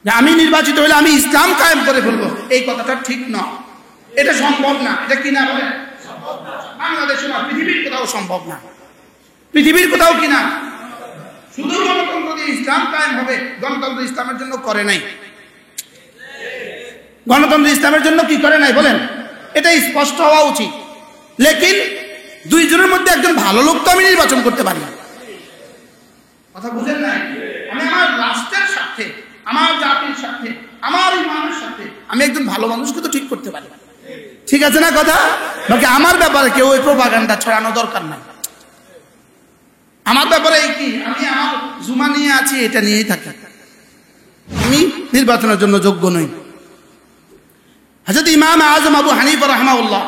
যে আমি নির্বাচিত হলে আমি ইসলাম কায়েম করে ফেলবো, এই কথাটা ঠিক নয়, এটা সম্ভব না। এটা কিনা বলে বাংলাদেশে না, পৃথিবীর কোথাও সম্ভব না, পৃথিবীর কোথাও কিনা। শুধু গণতন্ত্র দিয়ে ইসলাম কায়েম হবে, গণতন্ত্র ইসলামের জন্য করে নাই। গণতন্ত্র ইসলামের জন্য কি করে নাই বলেন? এটা স্পষ্ট হওয়া উচিত। লেকিন দুইজনের মধ্যে একজন ভালো লোক তো আমি নির্বাচন করতে পারি না। কথা বুঝেন নাই? আমি আমার রাষ্ট্রের সাথে, আমার জাতির সাথে, আমার ইমানের সাথে আমি একজন ভালো মানুষকে তো ঠিক করতে পারি। ঠিক আছে না কথা? বাকি আমার ব্যাপারে কেউ ওই প্রোপাগান্ডা ছড়ানো দরকার নাই। আমার ব্যাপারে এই কি, আমি আমার জুমা নিয়ে আছি, এটা নিয়েই থাকি, আমি নির্বাচনের জন্য যোগ্য নই। হযরত ইমাম আযম আবু হানিফা রাহমাহুল্লাহ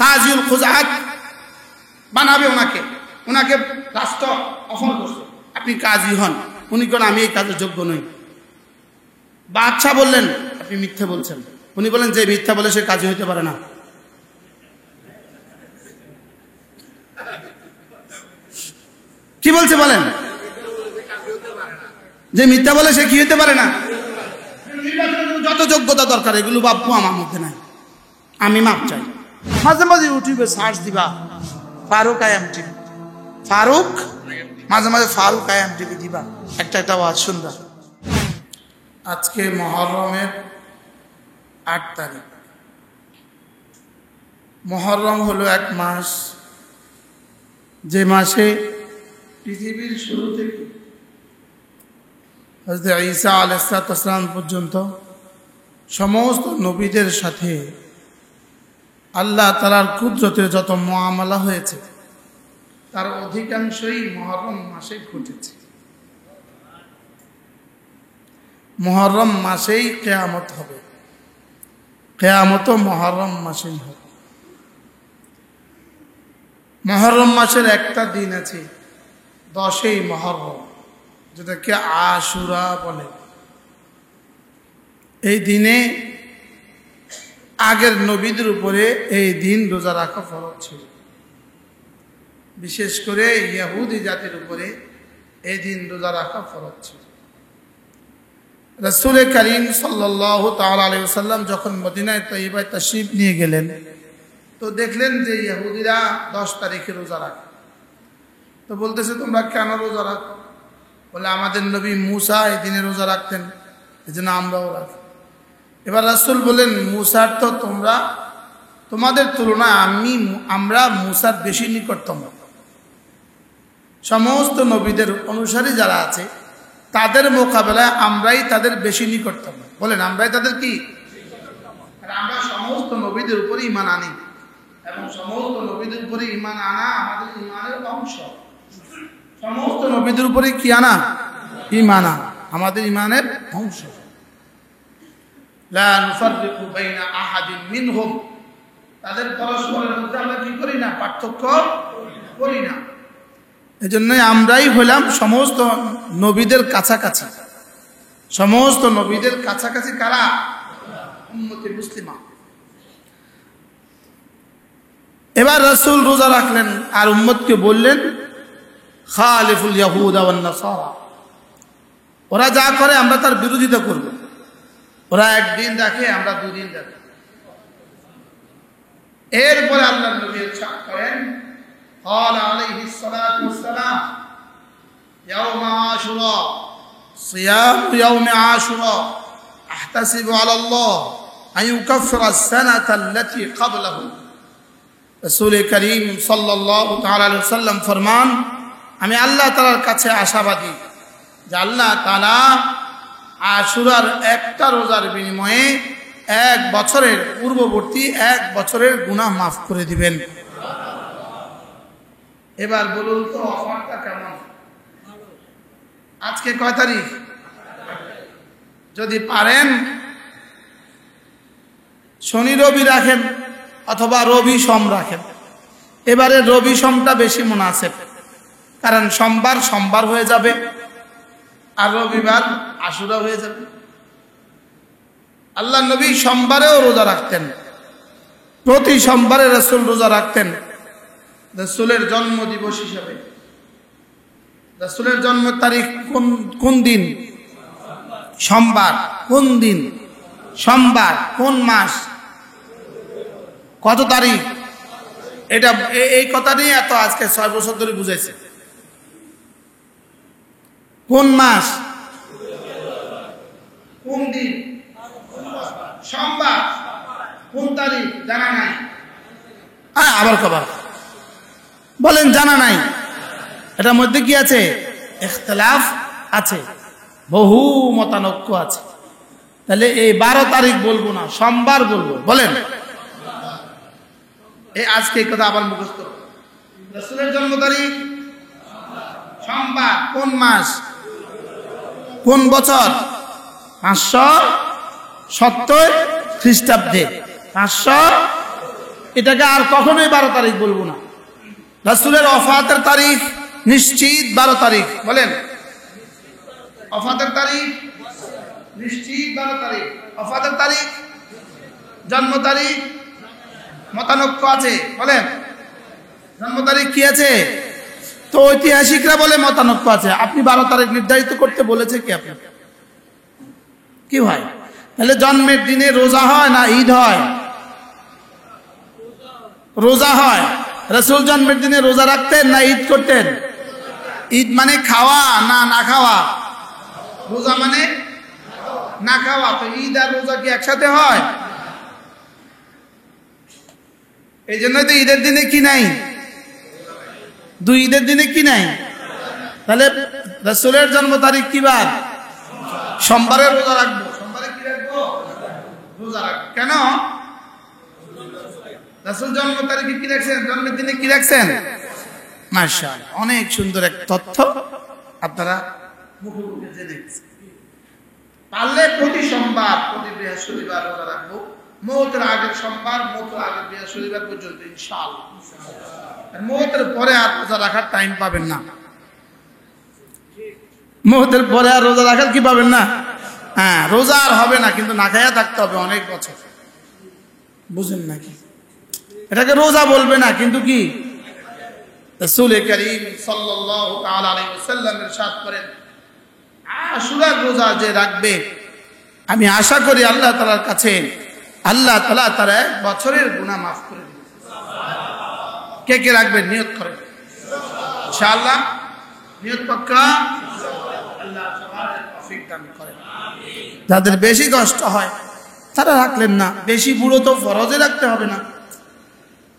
কাজীউল খুজাত বানাবে ওনাকে রাষ্ট্র অফার করছে, আপনি কাজী হন। উনি কোন আমি এই কাজের যোগ্য নই। বাদশা বললেন আপনি মিথ্যা বলছেন। উনি বলেন যে মিথ্যা বলে সে কাজী হইতে পারে না। কি বলছে বলেন? যে মিথ্যা বলে সে কি হইতে পারে না। যত যোগ্যতা দরকার এগুলো বাপু আমার মধ্যে নাই, আমি মাপ চাই। মাঝে মাঝে ইউটিউবে সার্চ দিবা ফারুক আয়াম টিভি, ফারুক, মাঝে মাঝে ফারুক আয়াম টিভি দিবা, একটা ওয়াজ শুনবা। আজকে মুহররমের 8 তারিখ। মুহররম হলো এক মাস, যে মাসে পৃথিবীর শুরু থেকে হযরত ঈসা আলাইহিস সালাম পর্যন্ত সমস্ত নবীদের সাথে আল্লাহ তাআলার কুদরতের যত মুআমালা হয়েছে তার অধিকাংশই মুহররম মাসে ঘটেছে। মুহররম মাসেই কিয়ামত হবে, কিয়ামতও মুহররম মাসেই হবে। মুহররম মাসের একটা দিন আছে 10ই মুহররম, যেটাকে আশুরা বলে। এই দিনে আগের নবীদের উপরে এই দিন রোজা রাখা ফরজ ছিল, বিশেষ করে ইহুদি জাতির উপরে এই দিন রোজা রাখা ফরজ ছিল। রাসূল করিম সাল্লাল্লাহু তাআলা আলাইহি ওয়াসাল্লাম যখন মদিনায় তয়্যিবায় তাশরীফ নিয়ে গেলেন, তো দেখলেন যে ইহুদিরা 10 তারিখে রোজা রাখে। তো বলতেছে তোমরা কেন রোজা রাখো? বলে আমাদের নবী মুসা এই দিনে রোজা রাখতেন, এজন্য আমরাও রাখি। এবার রাসূল বলেন মুসার তো তোমাদের তুলনায় আমরা মুসার বেশি নিকটতম। সমস্ত নবীদের অনুসারী যারা আছে তাদের মোকাবেলায় আমরাই তাদের বেশি নিকটতম। বলেন আমরাই তাদের কি? আমরা সমস্ত নবীদের উপরে ঈমান আনি, এবং সমস্ত নবীদের উপরে ঈমান আনা আমাদের ঈমানের অংশ। সমস্ত নবীদের উপরে কি আনা? ঈমান আনা আমাদের ঈমানের অংশ। লা নুফাররিকু বাইনা আহাদিন মিনহুম, তাদের পরস্পরের মধ্যে আমরা কি করি না? পার্থক্য করি না। এজন্যই আমরাই হলাম সমস্ত নবীদের কাছাকাছি। সমস্ত নবীদের কাছাকাছি কারা? উম্মতে মুসলিমা। এবার রাসূল রোজা রাখলেন আর উম্মতকে বললেন খালিফুল ইয়াহুদা ওয়ান নাসারা, ওরা যা করে আমরা তার বিরোধিতা করব। ওরা একদিন রাখে, আমরা 2 দিন রাখি। এরপরে আল্লাহর নবী ইরশাদ করেন قال عليه الصلاة والسلام يوم عاشوراء صيام يوم عاشوراء أحتسب على الله أن يكفر السنة التي قبله। رسول كريم صلى الله عليه وسلم ফরমান, আমি আল্লাহ তাআলার কাছে আশাবাদী যে আল্লাহ তাআলা আশুরার একটা রোজার বিনিময়ে 1 বছরের পূর্ববর্তী 1 বছরের গুনাহ মাফ করে দিবেন। এবার বলুন তো অফারটা কেমন? আজকে কয় তারিখ? যদি পারেন শনি রবি রাখেন অথবা রবি সোম রাখেন। এবারে রবি সোমটা বেশি মুনাসিব, কারণ সোমবার হয়ে যাবে আর রবিবার আশুরা হয়ে যাবে। আল্লাহ নবী সোমবারেও রোজা রাখতেন, প্রতি সোমবারে রাসূল রোজা রাখতেন রাসূলের জন্ম দিবস হিসাবে। রাসূলের জন্ম তারিখ কোন দিন? সোমবার। কোন দিন? সোমবার। কোন মাস? কত তারিখ? এটা এই কথা নিয়ে এত আজকে 6 বছর ধরে বুঝাইছে। কোন মাস? কোন দিন? সোমবার। কোন তারিখ? জানা নাই। আবার কবার বলেন জানা নাই। এটার মধ্যে কি আছে? ইখতিলাফ আছে, বহু মতানৈক্য আছে। তাহলে এই 12 তারিখ বলবো না, সোমবার বলবো। বলেন এই আজকে এই কথা আবার মুখস্থ। রাসূলের জন্ম তারিখ সোমবার। কোন মাস? কোন বছর? 570 খ্রিস্টাব্দে। 500 এটাকে আর কখনোই 12 তারিখ বলবো না। রাসূলের ওফাতের তারিখ নিশ্চিত 12 তারিখ। বলেন ওফাতের তারিখ নিশ্চিত 12 তারিখ। ওফাতের তারিখ, জন্ম তারিখ মতানৈক্য আছে। বলেন জন্ম তারিখ কি আছে? তো ঐতিহাসিকরা বলে মতানৈক্য আছে। আপনি 12 তারিখ নির্ধারিত করতে বলেছে কি? আপনি কি হয়? তাহলে জন্মের দিনে রোজা হয় না ঈদ হয়? রোজা হয়। রাসূল জন্মের দিনে রোজা রাখতেন না ঈদ করতেন? ঈদ মানে খাওয়া না না খাওয়া? রোজা মানে না খাওয়া। তো ঈদ আর রোজা কি একসাথে হয়? এই জন্য তো ঈদের দিনে কি নাই? 2 ঈদের দিনে কি নাই? তাহলে রাসূলের জন্ম তারিখ কি বার? সোমবারে রোজা রাখবো। সোমবারে কি রাখবো? রোজা রাখবো। কেন? রাসূল জন্ম তারিখে কি রাখছেন? জন্মের দিনে কি রাখছেন? মাশাআল্লাহ, অনেক সুন্দর এক তথ্য আপনারা মুখে মুখে জেনে গেছেন। পারলে প্রতি সোমবার, প্রতি বৃহস্পতিবার রোজা রাখবো। মওতের আগের সোমবার, মওতের আগের বৃহস্পতিবার পর্যন্ত ইনশাআল্লাহ। আর মওতের পরে আর রোজা রাখার টাইম পাবেন না। মওতের পরে আর রোজা রাখার কি পাবেন না? হ্যাঁ, রোজা আর হবে না, কিন্তু না খায়া থাকতে হবে অনেক বছর। বুঝেন নাকি? এটাকে রোজা বলবে না, কিন্তু কি? রাসূল করিম সাল্লাল্লাহু তাআলা আলাইহি ওয়াসাল্লাম ইরশাদ করেন, আশুরার রোজা যে রাখবে, আমি আশা করি আল্লাহ তাআলার কাছে আল্লাহ তাআলা তার 1 বছরের গুনাহ মাফ করে দিবেন। কে কে রাখবেন? নিয়ত করেন ইনশাআল্লাহ। নিয়ত পাক্কা। আল্লাহ সবার তৌফিক দান করেন। যাদের বেশি কষ্ট হয় তারা রাখলেন না। বেশি বুড়ো তো ফরজে রাখতে হবে না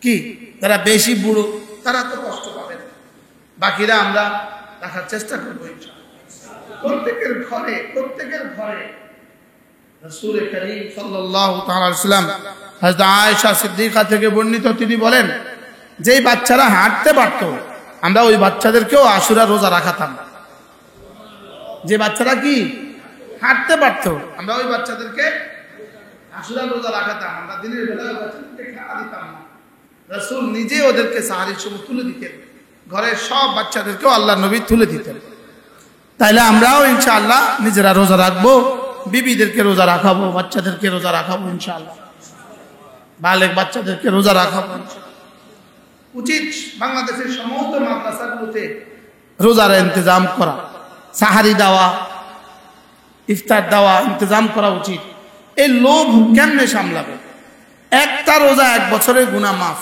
কি? যারা বেশি বুড়ো তারা তো কষ্ট পাবেন। বাকিরা আমরা রাখার চেষ্টা করবো ইনশাআল্লাহ। প্রত্যেকের ঘরে রাসূল করিম সাল্লাল্লাহু তাআলা আলাইহি ওয়াসাল্লাম হযরত আয়েশা সিদ্দিকা থেকে বর্ণিত, তিনি বলেন, যেই বাচ্চারা হাঁটতে পারত আমরা ওই বাচ্চাদেরকেও আশুরা রোজা রাখাতাম। যে বাচ্চারা কি হাঁটতে পারত আমরা ওই বাচ্চাদেরকে আশুরা রোজা রাখাতাম। আমরা দিনের বেলা ওই বাচ্চাদেরকে খাওয়া দিতাম না। রাসূল নিজে ওদেরকে সাহারির সময় তুলে দিতেন। ঘরের সব বাচ্চাদেরকেও আল্লাহ নবী তুলে দিতেন। তাইলে আমরাও ইনশাআল্লাহ নিজেরা রোজা রাখবো, বিবিদেরকে রোজা রাখাবো, বাচ্চাদেরকে রোজা রাখাবো ইনশাআল্লাহ। বালেক বাচ্চাদেরকে রোজা রাখাবো। উচিত বাংলাদেশের সমস্ত মাদ্রাসাগুলোতে রোজার ইন্তজাম করা, সাহারি দেওয়া, ইফতার দেওয়া ইন্তজাম করা উচিত। এই লোভ কেমনে সামলাবে? একটা রোজা 1 বছরের গুনাহ মাফ।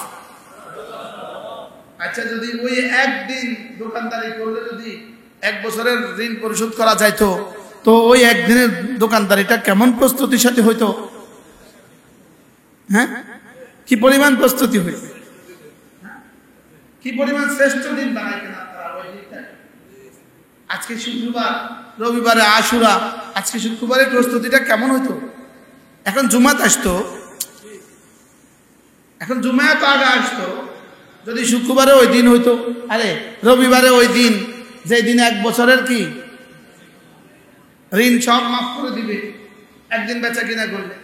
আচ্ছা, যদি ওই একদিন দোকানদারি করলে যদি 1 বছরের ঋণ পরিশোধ করা যাইতো, তো ওই একদিনের দোকানদারিটা কেমন প্রস্তুতির সাথে হইতো? হ্যাঁ, কি পরিমাণ প্রস্তুতি হইতো, কি পরিমাণ শ্রেষ্ঠ দিন বানাইতেন আপনারা ওই দিনটা। আজকে শুক্রবার, রবিবারে আশুরা, আজকে শুক্রবারের প্রস্তুতিটা কেমন হইতো? এখন জুমাত আসতো, এখন জুমা তো আগে আসতো। যদি শুক্রবারে ওই দিন হইতো, আরে রবিবারে ওই দিন, যে দিন 1 বছরের কি ঋণ সব মাফ করে দিবে একদিন বেচা কিনা করলে।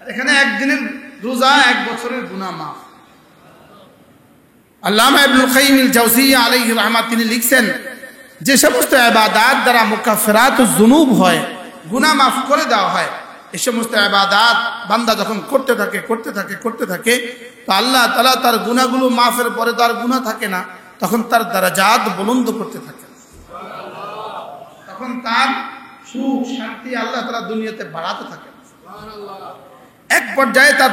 আর এখানে একদিনের রোজা 1 বছরের গুনাহ মাফ। আল্লামা ইবনুল কাইয়িম আল জাওজিয়্যা আলাইহি রাহমাত তিনি লিখছেন, যে সমস্ত ইবাদত দ্বারা মুকাফফিরাতুজ যুনুব হয়, গুনাহ মাফ করে দেওয়া হয়, এই সমস্ত ইবাদত বান্দা যখন করতে থাকে তো আল্লাহ তাআলা তার গুনাহগুলো মাফের পরে তার গুনাহ থাকে না, তখন তার দারাজাত বুলন্দ করতে থাকে। তখন তার সুখ শান্তি আল্লাহ তাআলা দুনিয়াতে বাড়াতে থাকেন। এক পর্যায়ে তার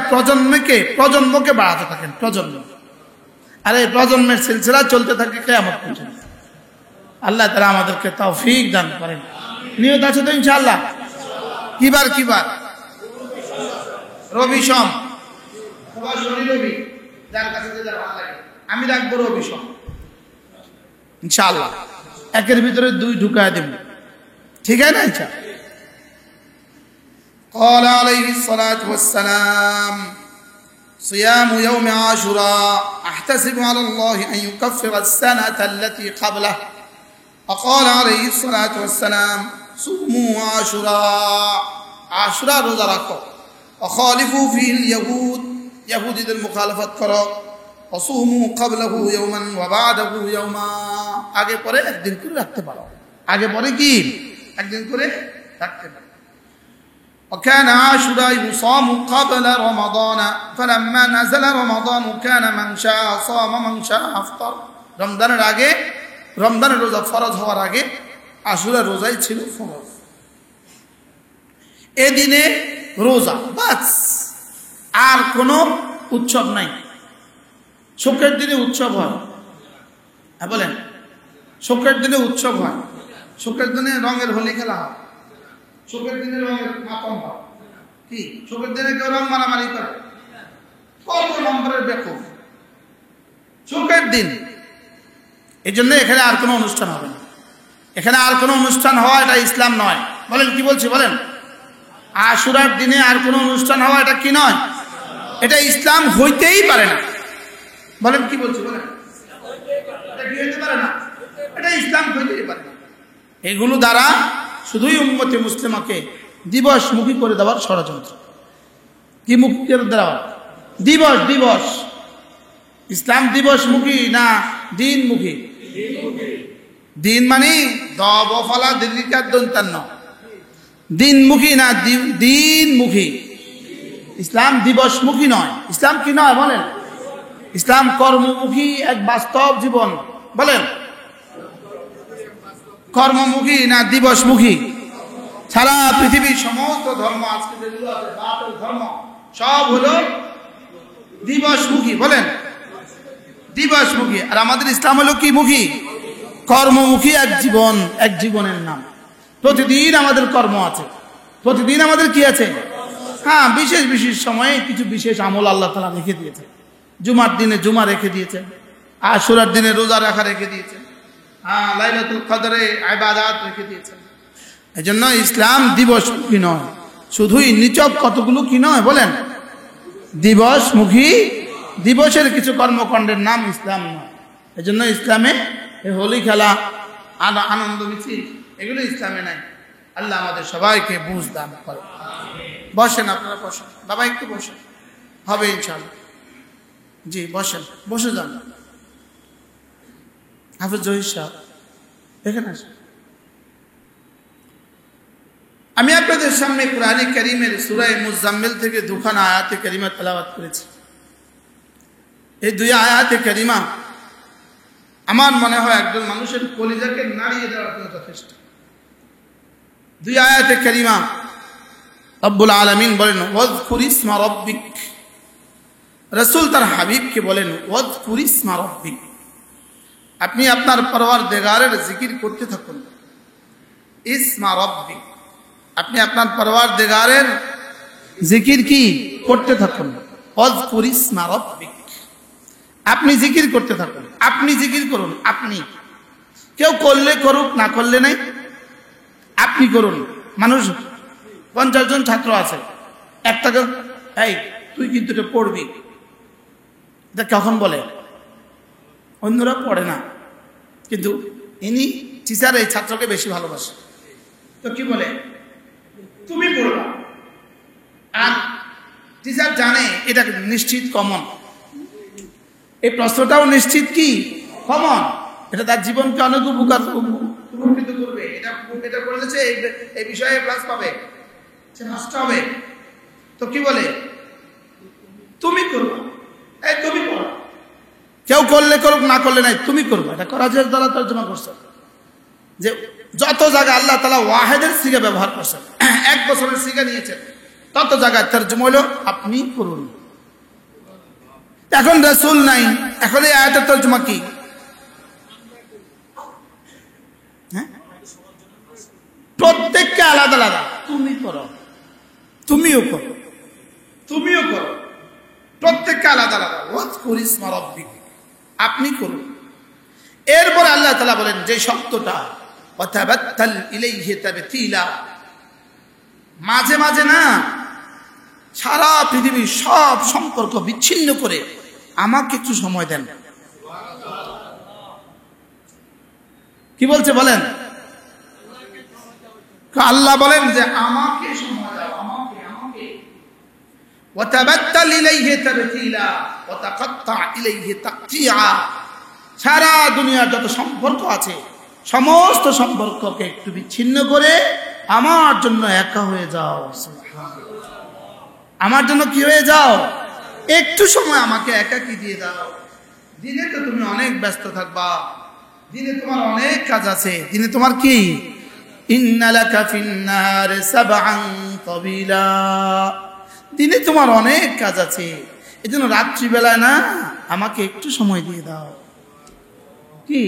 প্রজন্মকে বাড়াতে থাকেন, প্রজন্ম। আর এই প্রজন্মের সিলসিলা চলতে থাকে কিয়ামত পর্যন্ত। আল্লাহ তাআলা আমাদেরকে তৌফিক দান করেন। নিয়ত আছে তো ইনশাআল্লাহ? কিবার রবি সম, শনি রবি, যার কাছে যেটা ভালো লাগে। আমি রাখবো রবি সম ইনশাআল্লাহ। একের ভিতরে 2 ঢুকায় দেব, ঠিক আছে না? ইনশাআল্লাহ। قال عليه الصلاة والسلام صيام يوم عاشوراء أحتسب على الله أن يكفر السنة التي قبله وقال عليه الصلاة والسلام صوموا عاشوراء عاشوراء روزা রাখো وخالفوا فيه اليهود يهودদের মুখালাফত করো وصوموا قبله يوما وبعده يوما আগে পরে একদিন করে রাখতে পারো, আগে পরে কি একদিন করে রাখতে পারো। وكان عاشوراء يصام قبل رمضان فلما نزل رمضان كان من شاء صام من شاء افطر রমজানের আগে, রমজানের রোজা ফরজ হওয়ার আগে আশুরা রোজাই ছিল ফরজ। এদিনে রোজা বাস, আর কোনো উৎসব নাই। শুক্রের দিনে উৎসব হয়, হ্যাঁ বলেন, শুক্রের দিনে উৎসব হয়, শুক্রের দিনে রঙের হোলি খেলা হয়, শুক্রের দিনে রঙের মাতম হয়। কি শুক্রের দিনে কেউ রং মারামারি করে? কত নম্বরের বেকুব শুক্রের দিন। এই জন্য এখানে আর কোনো অনুষ্ঠান হবে না। এখানে আর কোনো অনুষ্ঠান হওয়া এটা ইসলাম নয়। বলেন কি বলছি বলেন? আশুরার দিনে আর কোনো অনুষ্ঠান হওয়া এটা কি নয়? এটা ইসলাম হইতেই পারে না। বলেন কি বলছি বলেন? এটা কি হইতে পারে না? এটা ইসলাম হইতেই পারে না। এগুলো দ্বারা শুধুই উম্মতে মুসলিমাকে দিবসমুখী করে দেওয়ার ষড়যন্ত্র। কি মুখী করে দেওয়া? দিবস। ইসলাম দিবসমুখী না দিনমুখী? দিন মানে দফলা দীর্ঘিকার দন্তান্ন, দিনমুখী না দিনমুখী। ইসলাম দিবসমুখী নয়। ইসলাম কি নয় বলেন? ইসলাম কর্মমুখী এক বাস্তব জীবন। বলেন কর্মমুখী না দিবসমুখী? সারা পৃথিবীর সমস্ত ধর্ম আজকে যেগুলো আছে বাতিল ধর্ম সব হলো দিবসমুখী। বলেন দিবসমুখী। আর আমাদের ইসলাম হলো কি মুখী? কর্মমুখী এক জীবন, এক জীবনের নাম। প্রতিদিন আমাদের কর্ম আছে, প্রতিদিন আমাদের কি আছে? হ্যাঁ, বিশেষ বিশেষ সময়ে কিছু বিশেষ আমল আল্লাহ তাআলা রেখে দিয়েছে। জুমার দিনে জুমা রেখে দিয়েছেন, আশুরার দিনে রোজা রাখা রেখে দিয়েছেন, হ্যাঁ লাইলাতুল কদরে ইবাদত রেখে দিয়েছেন। এজন্য ইসলাম দিবসমুখী নয়, শুধুই নিচক কতগুলো কি নয় বলেন দিবসমুখী। দিবসের কিছু কর্মকাণ্ডের নাম ইসলাম নয়। এজন্য ইসলামে হোলি খেলা, আনন্দ মিছিল এগুলো ইসলামে নাই। আল্লাহ আমাদের সবাইকে বুঝ দান করে। বসেন, আপনারা বসেন, বাবা একটু বসেন, হবে ইনশাআল্লাহ। জি বসেন, বসে যান। হাফেজ জহির সাহেব এখানে আসেন। আমি আপনাদের সামনে কুরআনে কারীমের সূরা মুজাম্মিল থেকে দুখানা আয়াতে কারিমা তেলাওয়াত করেছি। এই 2 আয়াতে কারিমা আমার মনে হয় একজন মানুষের কলিজাকে নাড়িয়ে দেওয়ার জন্য যথেষ্ট। 2 আয়াতে কারিমা রব্বুল আলামিন বলেন ওয়াজকুর ইসমা রাব্বিক। রাসূল তার হাবিবকে বলেন ওয়াজকুর ইসমা রাব্বিক, আপনি আপনার পরওয়ারদিগারের জিকির করতে থাকুন। ইসমা রাব্বিক, আপনি আপনার পরওয়ারদিগারের জিকির কি করতে থাকুন। ওয়াজকুর ইসমা রাব্বিক, আপনি জিকির করতে থাকুন, আপনি জিকির করুন। আপনি, কেউ করলে করুক, না করলে নাই, আপনি করুন। মানুষ 50 জন ছাত্র আছে, একটাকে এই তুই কিন্তু এটা পড়বি, এটা কখন বলে? অন্যরা পড়ে না, কিন্তু ইনি টিচার এই ছাত্রকে বেশি ভালোবাসে, তো কি বলে তুমি পড়বা। আর টিচার জানে এটা নিশ্চিত কমন, এই প্রশ্নটাও নিশ্চিত কি কমন, এটা তার জীবনকে অনেক উপকৃত করবে। এটা বলেছে এই বিষয়ে প্লাস পাবে, সে নষ্ট হবে। তো কি বলে তুমি করবা, এই তুমি করো। কেউ করলে করুক, না করলে নাই, তুমি করবা। এটা করাজের দ্বারা তর্জমা করছে। যে যত জায়গায় আল্লাহ তাআলা ওয়াহিদের সিগা ব্যবহার করছেন, এক বছরের সিগা নিয়েছেন, তত জায়গায় তরজমা হলো আপনি করুন। এখন রাসূল নাই, এখন এই আয়াতের তরজমা কি? প্রত্যেককে আলাদা আলাদা, তুমি করো, তুমিও করো, তুমিও করো, প্রত্যেককে আলাদা আলাদা। ওয়াজকুর ইসমা রাব্বিক, আপনি করুন। এরপর আল্লাহ তাআলা বলেন যে শব্দটা ওয়াতাবাত্তাল ইলাইহি তাবতিলা, মাঝে মাঝে না সারা পৃথিবীর সব সম্পর্ক বিচ্ছিন্ন করে আমাকে একটু সময় দেন। কি বলছে বলেন? আল্লাহ বলেন যে আমাকে সময় দাও, আমাকে আমাকে। ওয়াতাবাত্তাল ইলাইহি তাবতিলা ওয়া তাকাত্তা ইলাইহি তাকতিয়া, সারা দুনিয়ার যত সম্পর্ক আছে সমস্ত সম্পর্ককে একটু বিচ্ছিন্ন করে আমার জন্য একা হয়ে যাও। আমার জন্য কি হয়ে যাও? একটু সময় আমাকে একাকী দিয়ে দাও। দিনে তো তুমি অনেক ব্যস্ত থাকবা, দিনে তোমার অনেক কাজ আছে, দিনে তোমার কি ইন্না লাকা ফিন্নার সাবআন তাবিলা, দিনে তোমার অনেক কাজ আছে, এজন্য রাত্রিবেলায় না আমাকে একটু সময় দিয়ে দাও। কি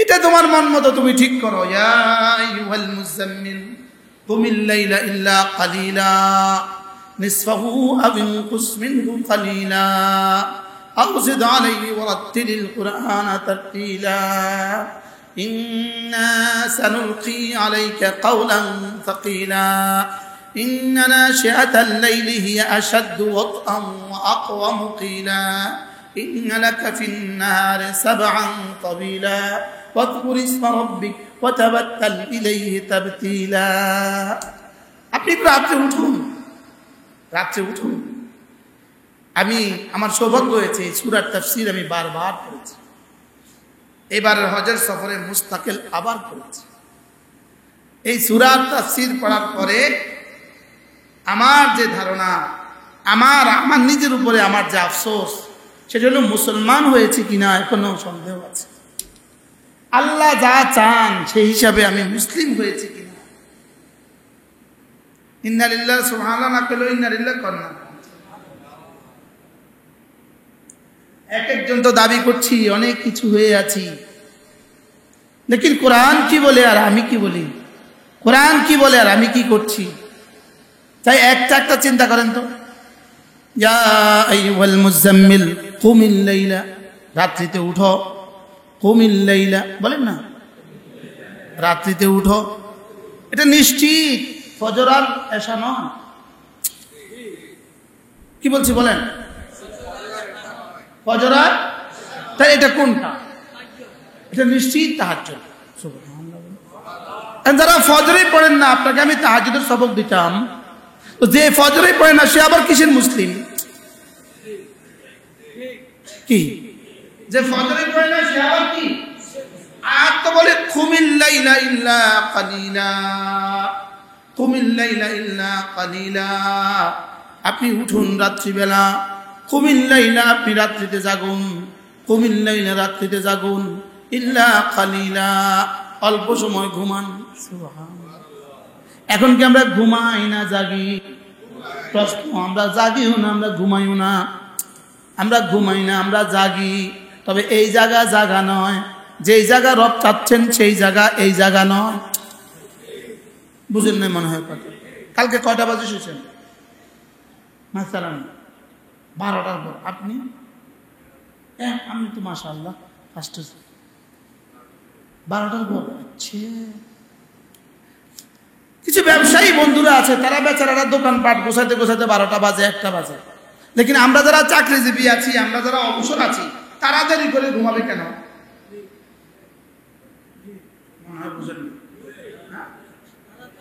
এটা তোমার মন মতো তুমি ঠিক করো। ইয়া আইয়ুহাল মুযাম্মিল কুমিল লাইলা ইল্লা কালিলা নিসফাহু আও ইনকুস মিনহু কালিলা আও জিদ আলাইহি ওয়ারাত্তিলিল কুরআনা তারতিলা ইন্না সানুলকি আলাইকা কাওলান সাকিলা ইন্না নাশিআতাল লাইলি হিয়া আশাদ্দু ওয়াতআন ওয়া আকওয়ামু কিলা ইন্না লাকা ফিন্নারি সাবআন তাবিলা ওয়াজকুর ইসমা রাব্বিক ওয়াতাবাত্তাল ইলাইহি তাবতিলা। আপনি রাত্রে উঠুন, রাত্রে উঠুন। আমি আমার সৌভাগ্য হয়েছে এই সূরার তাফসীর আমি বারবার পড়েছি, এবারের হজের সফরে মুস্তাকিল আবার পড়েছি। এই সূরার তাফসীর পড়ার পরে আমার যে ধারণা, আমার নিজের উপরে আমার যে আফসোস, সেটা হলো মুসলমান হয়েছে কিনা এখনো সন্দেহ আছে। আল্লাহ যা চান সেই হিসাবে আমি মুসলিম হয়েছি কিনা। ইন্না লিল্লাহি সুবহানাল্লাহ না পেলো ইন্না লিল্লাহি করনা। এক একজন তো দাবি করছি অনেক কিছু হয়ে আছি, লেকিন কোরআন কি বলে আর আমি কি বলি, কোরআন কি বলে আর আমি কি করছি। তাই একটা চিন্তা করেন তো। ইয়া আইয়ুহাল মুযাম্মিল কুমিল লাইলা, রাত্রিতে উঠো, কুমিল লাইলা বলেন না, রাত্রিতে উঠো। এটা নিশ্চিত ফজর আর এশা নয়। কি বলছি বলেন? ফজর আর, তাই এটা কোনটা? এটা নিশ্চিত তাহাজ্জুদ। সুবহানাল্লাহ। যারা ফজরই পড়েন না, আপনাকে আমি তাহাজ্জুদের সবক দিতাম, তো যে ফজরই পড়ে না সে আবার কিসের মুসলিম? কি যে ফজরই পড়ে না সে আবার কি? আয়াত তো বলে কুমিল লাইলা ইল্লা কালিলা, কুমিল লাইলা ইল্লা কালিলা, আপনি উঠুন রাত্রিবেলা, কুমিল লাইলা আপনি রাত্রিতে জাগুন, কুমিল লাইলা রাত্রিতে জাগুন, ইল্লা কালিলা অল্প সময় ঘুমান। সুবহানাল্লাহ। এখন কি আমরা ঘুমাই না জাগি? প্রশ্ন, আমরা জাগিও না, আমরা ঘুমাইও না। আমরা ঘুমাই না, আমরা জাগি, তবে এই জায়গা জাগা নয়, যেই জায়গা রব চাচ্ছেন সেই জায়গা এই জায়গা নয়। বুঝেন না মনে হয় কথা। কালকে কয়টা বাজে শুয়েছেন? মাসালান 12টার পর। আপনি? আমি তো মাশাআল্লাহ ফার্স্ট 12টার পর। আচ্ছা, কিছু ব্যবসায়ী বন্ধুরা আছে, তারা বেচারারা দোকানপাট গোছাতে গোছাতে 12টা বাজে, 1টা বাজে। লেকিন আমরা যারা চাকরিজীবী আছি, আমরা যারা অবসর আছি, তারা দেরি করে ঘুমাবে কেন?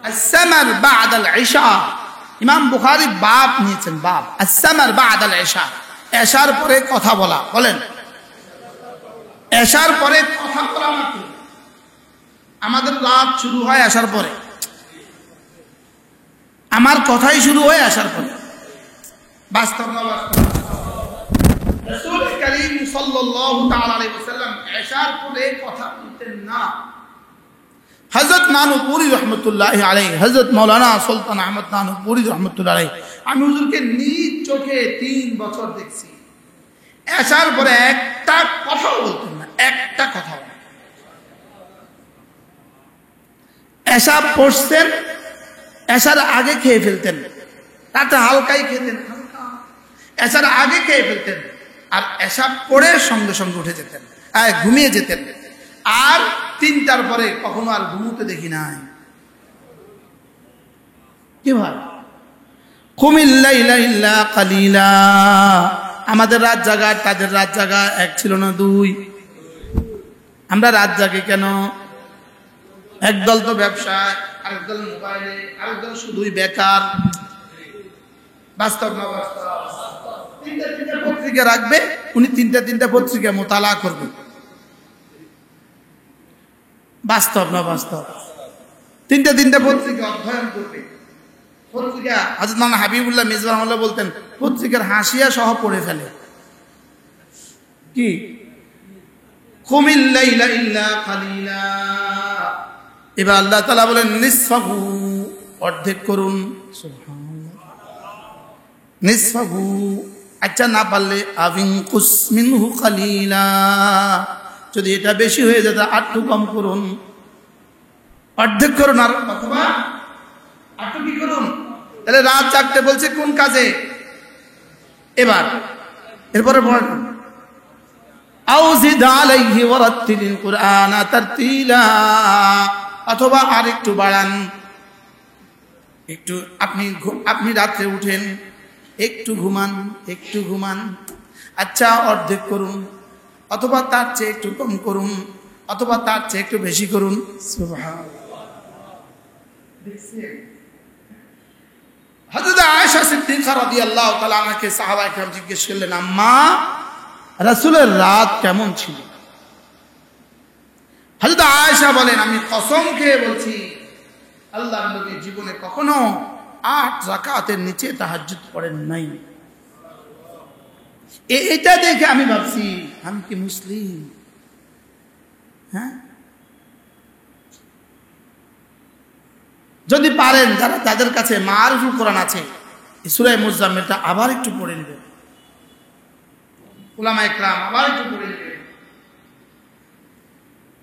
আসসামার বা'দাল ইশা, ইমাম বুখারী বাব নিয়েছেন, বাব আসসামার বা'দাল ইশা, এশার পরে কথা বলা। বলেন, এশার পরে কথা বলা মানে আমাদের রাত শুরু হয় এশার পরে, আমার কথাই শুরু হয় এশার পরে। বাস্তব না বাস্তব? রাসূল কারীম সাল্লাল্লাহু তাআলা আলাইহি ওয়াসাল্লাম এশার পরে কথা বলতেন না। হযরত নানুপুরি রহমতুল্লাহ আলাইহি, হযরত মাওলানা সুলতান আহমদ নানুপুরি রহমতুল্লাহ আলাইহি, আমি হুজুরকে নিজ চোখে 3 বছর দেখছি। এসার পরে একটা কথাও বলতেন না, একটা কথাও না। এসা পড়ছেন, এসার আগে খেয়ে ফেলতেন, তাতে হালকাই খেতেন, এসার আগে খেয়ে ফেলতেন, আর এসা পড়ে সঙ্গে সঙ্গে উঠে যেতেন, ঘুমিয়ে যেতেন। আর 3টার পরে কখনো আর ঘুমোতে দেখি নাই। কি ভাই, কুমিল লাইলা ইল্লা কালিলা, আমাদের রাত জাগা তাদের রাত জাগা এক ছিল না 2। আমরা রাত জাগি কেন? একদল তো ব্যবসায়, আরেকদল মোবাইলে, আরেকদল শুধুই বেকার। বাস্তব না বাস্তব? 3টা পত্রিকা রাখবে, উনি 3টা পত্রিকা মোতালা করবে। বাস্তব না বাস্তব? 3টা পত্রিকা অধ্যয়ন করবে। পত্রিকা হযরত মাওলানা হাবিবুল্লাহ মিজবাহ রাহমাতুল্লাহ বলতেন, পত্রিকার হাসিয়া সহ পড়ে ফেলে। কি কুমিল লাইলা ইল্লা কালিলা। এবার আল্লাহ তাআলা বলেন নিসফাহু, অর্ধেক করুন। সুবহানাল্লাহ, নিসফাহু। আচ্ছা না পারলে আবিনকুস মিনহু কালিলা, যদি এটা বেশি হয়ে যায় আরটু কম করুন, অর্ধেক করুন, আর অথবা আরটু কি করুন। তাহলে রাত জাগতে বলছে কোন কাজে? এবার এরপরে পড়েন আউজিদ আলাইহি ওয়ারাত্তিলিল কুরআনা তারতিলা, অথবা আর একটু বাড়ান। একটু আপনি রাত্রে উঠেন, একটু ঘুমান, আচ্ছা অর্ধেক করুন, অথবা তার চেয়ে একটু কম করুন, অথবা তার চেয়ে একটু বেশি করুন। সুবহানাল্লাহ। হযরত আয়েশা সিদ্দিকা রাদিয়াল্লাহু তাআলা আনহাকে সাহাবায়ে কেরাম জিজ্ঞেস করলেন, আম্মা রাসূলের রাত কেমন ছিল? হযরত আয়েশা বলেন, আমি কসম খেয়ে বলছি আল্লাহর নবী জীবনে কখনো 8 রাকাতের নিচে তাহাজ্জুদ পড়েন নাই। এটা দেখে আমি ভাবছি আমি কি মুসলিম? হ্যাঁ, যদি পারেন যারা তাদের কাছে মারুফুল কোরআন আছে, সূরা মুজাম্মিলটা আবার একটু পড়ে নেবেন, উলামায়ে কেরাম আবার একটু পড়ে নেবেন।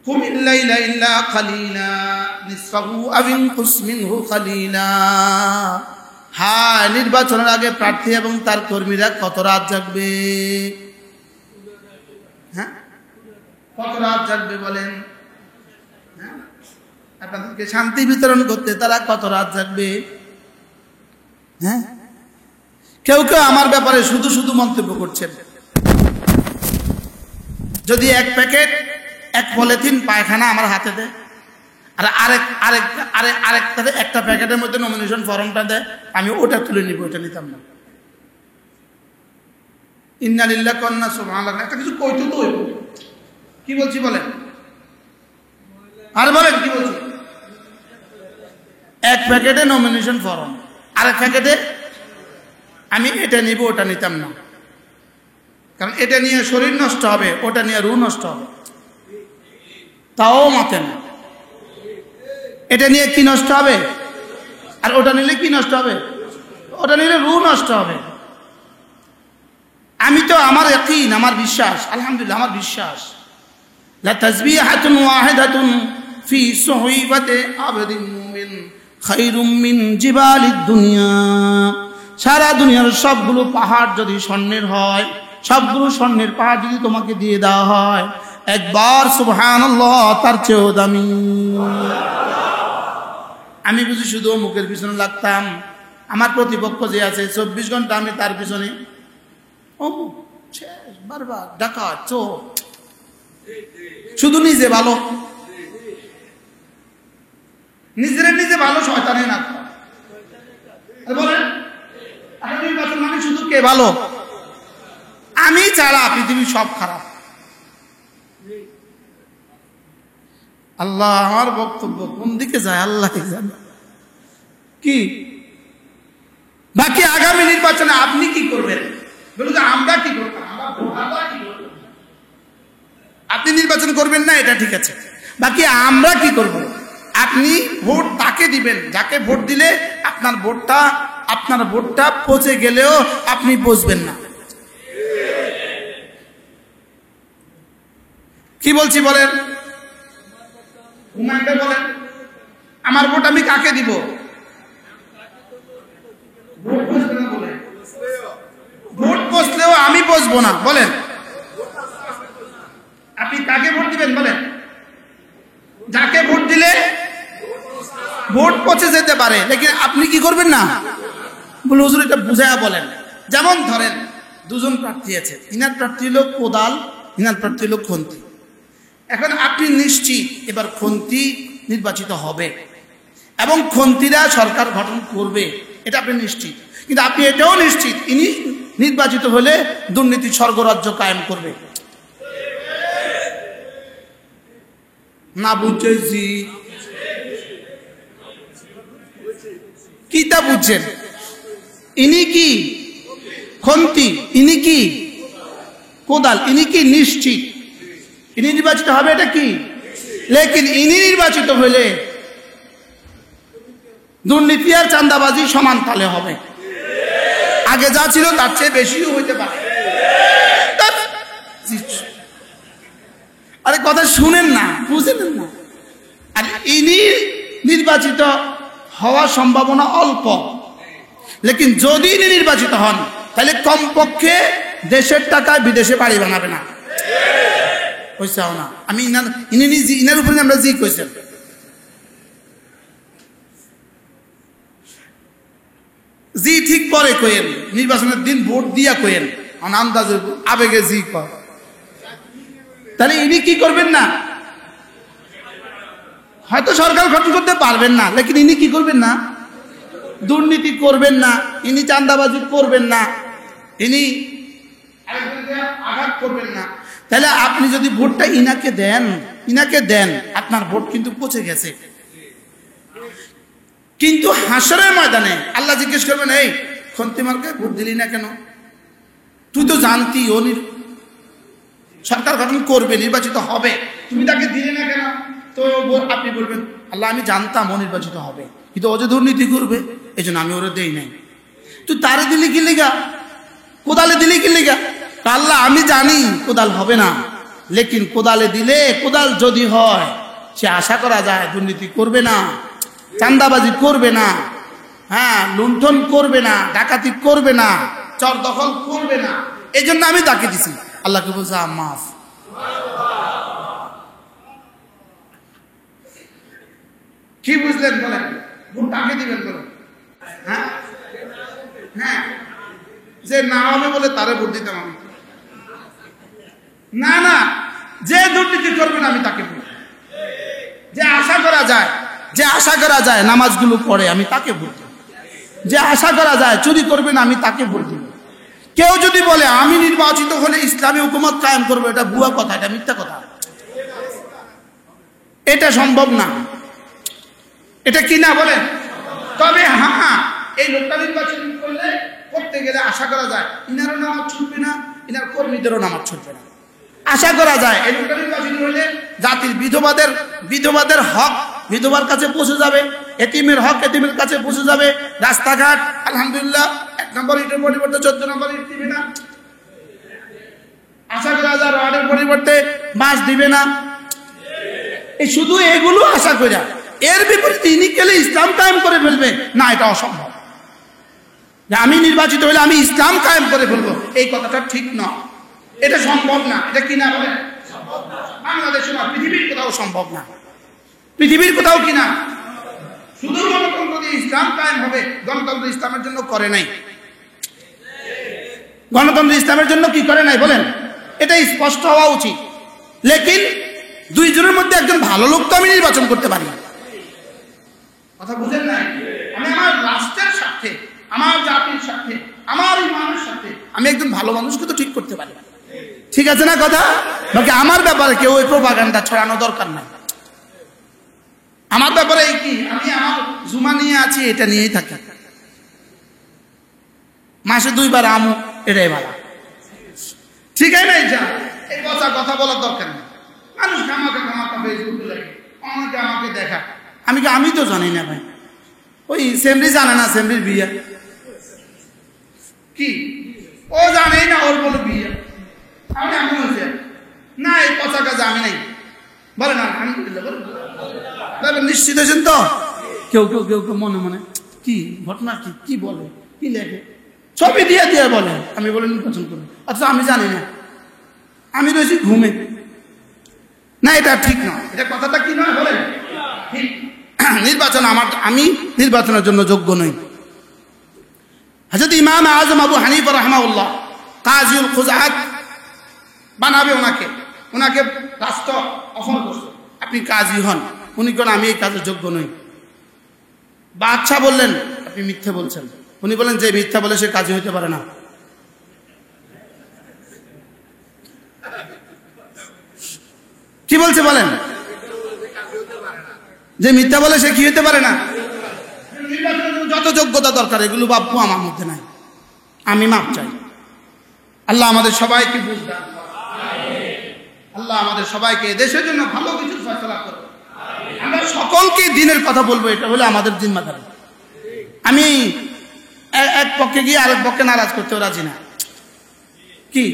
কুমিল লাইলা ইল্লা কালিলা নিসফাহু আও ইনকুস মিনহু কালিলা। হ্যাঁ, নির্বাচনের আগে প্রার্থী এবং তার কর্মীরা কত রাত জাগবে? হ্যাঁ, কত রাত জাগবে বলেন? হ্যাঁ, আপনাদেরকে শান্তি বিতরণ করতে তারা কত রাত জাগবে? হ্যাঁ, কেউ আমার ব্যাপারে শুধু শুধু মন্তব্য করছেন। যদি এক প্যাকেট, এক পলিথিন পায়খানা আমার হাতে দেয়, আর আরেকটাতে একটা প্যাকেটের মধ্যে নমিনেশন ফর্মটা দেয়, আমি ওটা তুলে নিব, ওটা নিতাম না। ইন্না লিল্লাহি ওয়া ইন্না ইলাইহি রাজিউন। একটা কিছু কইতো তো, কি বলছি বলেন? আর বলেন কি বলছি? এক প্যাকেটে নমিনেশন ফর্ম, আরেক প্যাকেটে আমি এটা নিব, ওটা নিতাম না। কারণ এটা নিয়ে শরীর নষ্ট হবে, ওটা নিয়ে রূহ নষ্ট হবে। তাও মতে না, এটা নিয়ে কি নষ্ট হবে, আর ওটা নিলে কি নষ্ট হবে? ওটা নিলে রূহ নষ্ট হবে। আমি তো আমার ইয়াকিন, আমার বিশ্বাস, আলহামদুলিল্লাহ আমার বিশ্বাস, লা তাসবিহাতুন ওয়াহিদাতুন ফি সুহইবাতি আবদিন মুমিন খায়রুম মিন জিবালিদ দুনিয়া। সারা দুনিয়ার সবগুলো পাহাড় যদি স্বর্ণের হয়, সবগুলো স্বর্ণের পাহাড় যদি তোমাকে দিয়ে দেওয়া হয়, একবার সুবহানাল্লাহ তার চেয়েও দামি। আমি বুঝি শুধু মুখের পিছনে লাগতাম, আমার প্রতিপক্ষ যে আছে 24 ঘন্টা আমি তার পিছনে, বারবার ডাকাত চোর, শুধু নিজে ভালো, নিজে ভালো, শয়তানে না বলেন। নির্বাচন মানে শুধু কে ভালো? আমি ছাড়া পৃথিবী সব খারাপ। আল্লাহ, আমার বক্তব্য কোন দিকে যায় আল্লাহ জানে। কি বাকি আগামী নির্বাচনে আপনি কি করবেন? বলুন আমরা কি করতাম, আপনি নির্বাচন করবেন না, এটা ঠিক আছে। বাকি আমরা কি করব? আপনি ভোট তাকে দিবেন যাকে ভোট দিলে আপনার ভোটটা পচে গেলেও আপনি বুঝবেন না। কি বলছি বলেন? হুমায়ুন বলেন, আমার ভোট আমি কাকে দিব? ভোট পচলেও আমি পচবো না। বলেন আপনি কাকে ভোট দিবেন? বলেন যাকে ভোট দিলে ভোট পচে যেতে পারে, লেকিন আপনি কি করবেন না? বলে হুজুর এটা বুঝায়া বলেন। যেমন ধরেন দুজন প্রার্থী আছে, ইনার প্রার্থী হলো কোদাল, ইনার প্রার্থী হলো খন্তি। এখন আপনি নিশ্চিত এবার খন্তি নির্বাচিত হবে এবং খন্তিরা সরকার গঠন করবে, এটা আপনি নিশ্চিত। কিন্তু আপনি এটাও নিশ্চিত ইনি নির্বাচিত হলে দুর্নীতি স্বর্গরাজ্য কায়েম করবে। না বুঝেছি কিটা বুঝছেন? ইনি কি খন্তি, ইনি কি কোদাল, ইনি কি নিশ্চিত ইনি নির্বাচিত হবে, এটা কি? লেকিন ইনি নির্বাচিত হলে দুর্নীতি আর চাঁদাবাজি সমান তালে হবে। আগে যা ছিল তার চেয়ে বেশিও হইতে পারে। আরে কথা শুনেন না, বুঝেন না। আর ইনি নির্বাচিত হওয়ার সম্ভাবনা অল্প, লেকিন যদি ইনি নির্বাচিত হন তাহলে কমপক্ষে দেশের টাকায় বিদেশে বাড়ি বানাবে না। কইসাও না আমি ইনার উপরে আমরা জি কইছেন। জি ঠিক পরে কইেন, নির্বাচনের দিন ভোট দিয়া কইেন, আন্দাজে আবেগে জি কর। তাহলে ইনি কি করবেন না? হয়তো সরকার গঠন করতে পারবেন না, লেকিন ইনি কি করবেন না? দুর্নীতি করবেন না, ইনি চাঁদাবাজি করবেন না, ইনি আঘাত করবেন না। তাহলে আপনি যদি ভোটটা ইনাকে দেন আপনার ভোট কিন্তু পচে গেছে। কিন্তু হাসরের ময়দানে আল্লাহ জিজ্ঞেস করবেন, এই খন্তিমারকে ভোট দিলি না কেন? তুই তো জানতি ও সরকার গঠন করবে, নির্বাচিত হবে, তুমি তাকে দিলে না কেন? তো আপনি বলবেন, আল্লাহ আমি জানতাম ও নির্বাচিত হবে, কিন্তু ও যে দুর্নীতি করবে এই জন্য আমি ওরা দেই নাই। তুই তারে দিলি কি লিগা? কোদালে দিলি কি লিগা? আল্লাহ আমি জানি কোদাল হবে না, লেকিন কোদালে দিলে, কোদাল যদি হয় সে আশা করা যায় দুর্নীতি করবে না, চাঁদাবাজি করবে না, হ্যাঁ লুণ্ঠন করবে না, ডাকাতি করবে না, চর দখল করবে না, এই জন্য আমি তাকে দিছি। আল্লাহকে বলছে মাফ। কি বুঝলেন বলেন? ভোট কাকে দিবেন বলেন? হ্যাঁ হ্যাঁ, যে না হবে বলে তারে ভোট দিতাম আমি না, না, যে দুর্নীতি করবেন আমি তাকে ভোট। যে আশা করা যায় নামাজগুলো পড়ে আমি তাকে ভোট দেব। যে আশা করা যায় চুরি করবেন আমি তাকে ভোট দেব। কেউ যদি বলে আমি নির্বাচিত হলে ইসলামী হুকুমত কায়েম করবো, এটা ভুয়া কথা, এটা মিথ্যা কথা, এটা সম্ভব না। এটা কি না বলেন? তবে হ্যাঁ, এই লোকটা নির্বাচন করতে গেলে আশা করা যায় ইনারও নামাজ ছুটবে না, ইনার কর্মীদেরও নামাজ ছুটবে না। আশা করা যায় এই লোকটা নির্বাচন হলে জাতির বিধবাদের হক বিধবার কাছে পৌঁছে যাবে, এতিমের হক এতিমের কাছে পৌঁছে যাবে, রাস্তাঘাট আলহামদুলিল্লাহ 1 নম্বর ইটের পরিবর্তে 14 নম্বর ইট দিবে না, আশা করা যায় রডের পরিবর্তে বাঁশ দিবে না। এই শুধু এগুলো আশা করা, এর বিপরীতে ইনি গেলে ইসলাম কায়েম করে ফেলবে না, এটা অসম্ভব। যে আমি নির্বাচিত হলে আমি ইসলাম কায়েম করে ফেলবো, এই কথাটা ঠিক নয়, এটা সম্ভব না। এটা কি না বলেন? বাংলাদেশে না, পৃথিবীর কোথাও সম্ভব না, পৃথিবীর কোথাও কিনা। শুধু গণতন্ত্র দিয়ে ইসলাম কায়েম হবে, গণতন্ত্র ইসলামের জন্য করে নাই। গণতন্ত্র ইসলামের জন্য কি করে নাই বলেন? এটা স্পষ্ট হওয়া উচিত। লেকিন দুইজনের মধ্যে একজন ভালো লোক তো আমি নির্বাচন করতে পারি, কথা বুঝেন নাই? আমি আমার রাষ্ট্রের স্বার্থে, আমার জাতির স্বার্থে, আমার ইমানের স্বার্থে আমি একজন ভালো মানুষকে তো ঠিক করতে পারি, ঠিক আছে না কথা? বাকি আমার ব্যাপারে কেউ ওই প্রোপাগান্ডা ছড়ানো দরকার নাই। আমার ব্যাপারে কি, আমি আমার জুমা নিয়ে আছি, এটা নিয়েই থাকি, মাসে 2 বার আমু, এটাই ভালো, ঠিক আছে? নাই যা এই কথা বলার দরকার নেই। মানুষ খামাকা ফেসবুকে লাগে, অনেকে আমাকে দেখা, আমি তো জানি না ভাই, ওই সেমরি জানে না সেমরির বিয়ে কি, ও জানে না ওর বলে বিয়ে। আমি এমন হয়েছে না, এই পচা কাজে আমি নাই। বলেন আলহামদুলিল্লাহ, বলেন নিশ্চিত হয়েছেন তো? কেউ কেউ কেউ কেউ মনে মনে কি ঘটনা, কি বলে, কি লেখে, ছবি দিয়ে দিয়ে বলে আমি বলে নির্বাচন করবো, অথচ আমি জানি না, আমি রয়েছি ঘুমে। না, এটা ঠিক নয়, এটা কথাটা কি নয় বলেন? নির্বাচন আমি নির্বাচনের জন্য যোগ্য নই। হযরত ইমাম আযম আবু হানিফা রাহমাহুল্লাহ কাজীউল খুজাত বানাবে ওনাকে রাষ্ট্র অফার করছে, আপনি কাজী হন। উনি কোন আমি এই কাজের যোগ্য নই। বাদশা বললেন আপনি মিথ্যে বলছেন। উনি বলেন যে মিথ্যা বলে সে কাজী হইতে পারে না। কি বলছে বলেন? যে মিথ্যা বলে সে কি হইতে পারে না। যত যোগ্যতা দরকার এগুলো বাপু আমার মধ্যে নাই, আমি মাপ চাই। আল্লাহ আমাদের সবাইকে বুঝদান, আল্লাহ আমাদের সবাইকে দেশের জন্য ভালো কিছু ফয়সালা করুন। আমরা সকলকে দিনের কথা বলবো, এটা হলো আমাদের জিম্মাদারি। আমি এক পক্ষে গিয়ে আরেক পক্ষে নারাজ করতেও রাজি না। কি,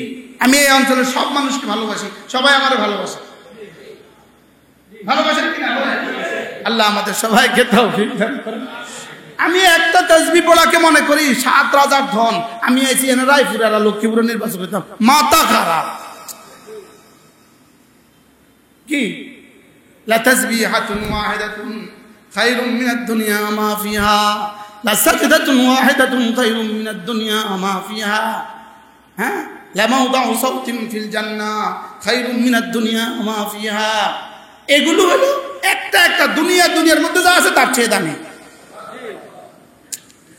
আমি এই অঞ্চলের সব মানুষকে ভালোবাসি, সবাই আমারে ভালোবাসে, ভালোবাসেন কিনা বলেন? আল্লাহ আমাদের সবাইকে তৌফিক দান করেন। আমি একটা তাসবিহ পড়াকে মনে করি 7 রাজার ধন। আমি আইছি এনে রায়পুর আর লক্ষ্মীপুরে নির্বাচন করতাম, মাথা খারাপ। কি লা তাসবিহাতুন ওয়াহিদাতুন খায়রুম মিনাদ দুনিয়া মা ফিহা, লা সাজদাতুন ওয়াহিদাতুন খায়রুম মিনাদ দুনিয়া মা ফিহা, হ্যাঁ, লা মাওদাউ সাওতিন ফিল জান্নাহ খায়রুম মিনাদ দুনিয়া মা ফিহা। এগুলো হলো একটা দুনিয়ার মধ্যে যা আছে তার চেয়ে দামি।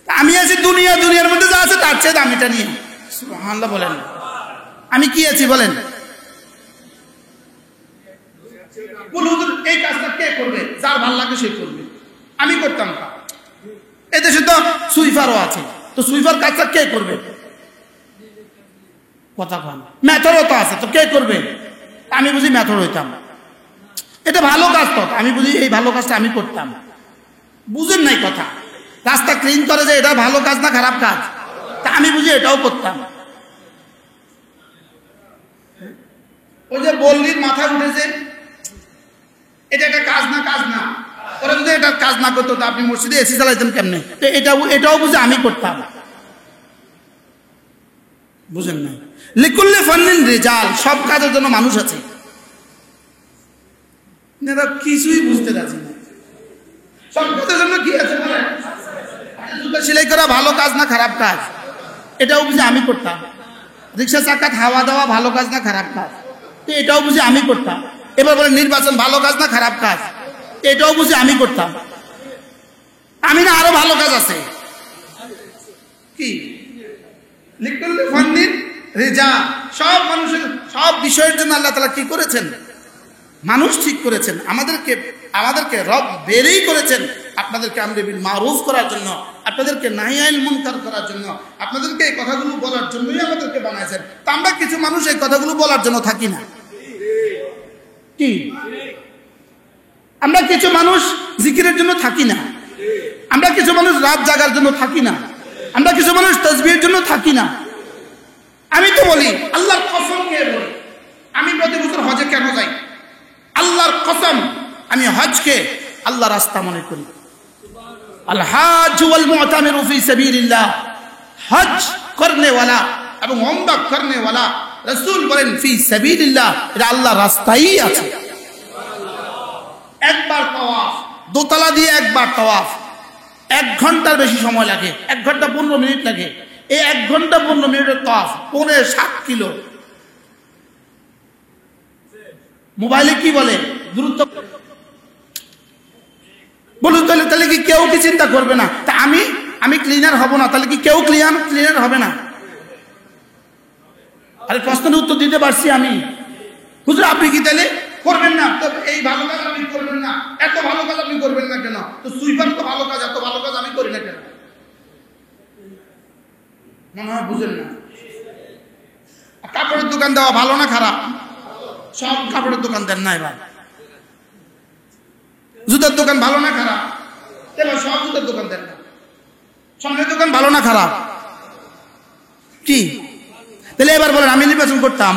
আমি আছি দুনিয়ার মধ্যে যা আছে তার চেয়ে দামিটা নিয়ে। সুবহানাল্লাহ বলেন। আমি কি আছি বলেন? হুজুর এই কাজটা কে করবে? যার ভালো লাগে সে করবে, আমি করতাম না। এদেশে তো সুইফারও আছে, তো সুইফার কাজটা কে করবে? কথা কন। মেথরও তো আছে, তো কে করবে? আমি বুঝি মেথর হইতাম, এটা ভালো কাজ তো, আমি বুঝি এই ভালো কাজটা আমি করতাম। বুঝেন নাই কথা? রাস্তা ক্লিন করে যে এটা ভালো কাজ না খারাপ কাজ, তা আমি বুঝি এটাও করতাম। ওই যে বল্লির মাথা উঠেছে, এটা একটা কাজ না, ওরা যদি এটা কাজ না করতো তা আপনি মসজিদে এসি চালাইতেন কেমনে? এটাও বুঝে আমি করতাম। বুঝেন নাই? লিকুল্লি ফান্নিন রিজাল, সব কাজের জন্য মানুষ আছে। এরা কিছুই বুঝতে রাজি না, সব কাজের জন্য কি আছে বলেন? জুতা সেলাই করা ভালো কাজ না খারাপ কাজ, এটাও বুঝে আমি করতাম। রিক্সা চাকাত হাওয়া দেওয়া ভালো কাজ না খারাপ কাজ, এটাও বুঝে আমি করতাম। এবার বলে নির্বাচন ভালো কাজ না খারাপ কাজ, এটাও বুঝে আমি করতাম। আমি না আরো ভালো কাজ আছে। কি লিকুল্লি ফান্নিন রিজাল, সব মানুষের সব বিষয়ের জন্য আল্লাহ তাআলা কি করেছেন? মানুষ ঠিক করেছেন। আমাদেরকে রব বেরেই করেছেন আপনাদেরকে আমরে বিল মারুফ করার জন্য, আপনাদেরকে নাহি আনিল মুনকার করার জন্য, আপনাদেরকে এই কথাগুলো বলার জন্যই আমাদেরকে বানাইছেন। তা আমরা কিছু মানুষ এই কথাগুলো বলার জন্য থাকি না। কি আমরা কিছু মানুষ জিকিরের জন্য থাকি না, আমরা কিছু মানুষ রাত জাগার জন্য থাকি না, আমরা কিছু মানুষ তাসবিহের জন্য থাকি না। আমি তো বলি আল্লাহর কসম খেয়ে বলি, আমি প্রতি বছর হজে কেন যাই? আল্লাহর কসম, আমি হজকে আল্লাহ রাস্তা মনে করি। আল হাজ ওয়াল মুতামিরু ফি সাবিলিল্লাহ, হজ করনে ওয়ালা এবং উমরা করনে ওয়ালা, রাসূল বলেন ফি সাবিলিল্লাহ, এটা আল্লাহর রাস্তাই আছে। একবার তাওয়াফ, দোতলা দিয়ে একবার তাওয়াফ 1 ঘন্টার বেশি সময় লাগে, 1 ঘন্টা 15 মিনিট লাগে। এই 1 ঘন্টা 15 মিনিটের তাওয়াফ 7 কিলো। মোবাইলে কি বলে দূরত্ব বলুন, তাহলে কি কেউ কি চিন্তা করবে না? তা আমি ক্লিনার হব না, তাহলে কি কেউ ক্লিনার হবে না? আরে প্রশ্নের উত্তর দিতে পারছি আমি। হুজুর আপনি কি তাহলে করবেন না? তো এই ভালো কাজ আপনি করবেন না, এত ভালো কাজ আপনি করবেন না কেন? তো সুইপার তো ভালো কাজ, এত ভালো কাজ আমি করি না কেন? মনে হয় বুঝেন না। কাপড়ের দোকান দেওয়া ভালো না খারাপ? সব কাপড়ের দোকান দেন না। এবার জুতার দোকান ভালো না খারাপ? এবার সব জুতার দোকান দেন না। স্বর্ণের দোকান ভালো না খারাপ? কি তাহলে এবার বলেন, আমি নির্বাচন করতাম,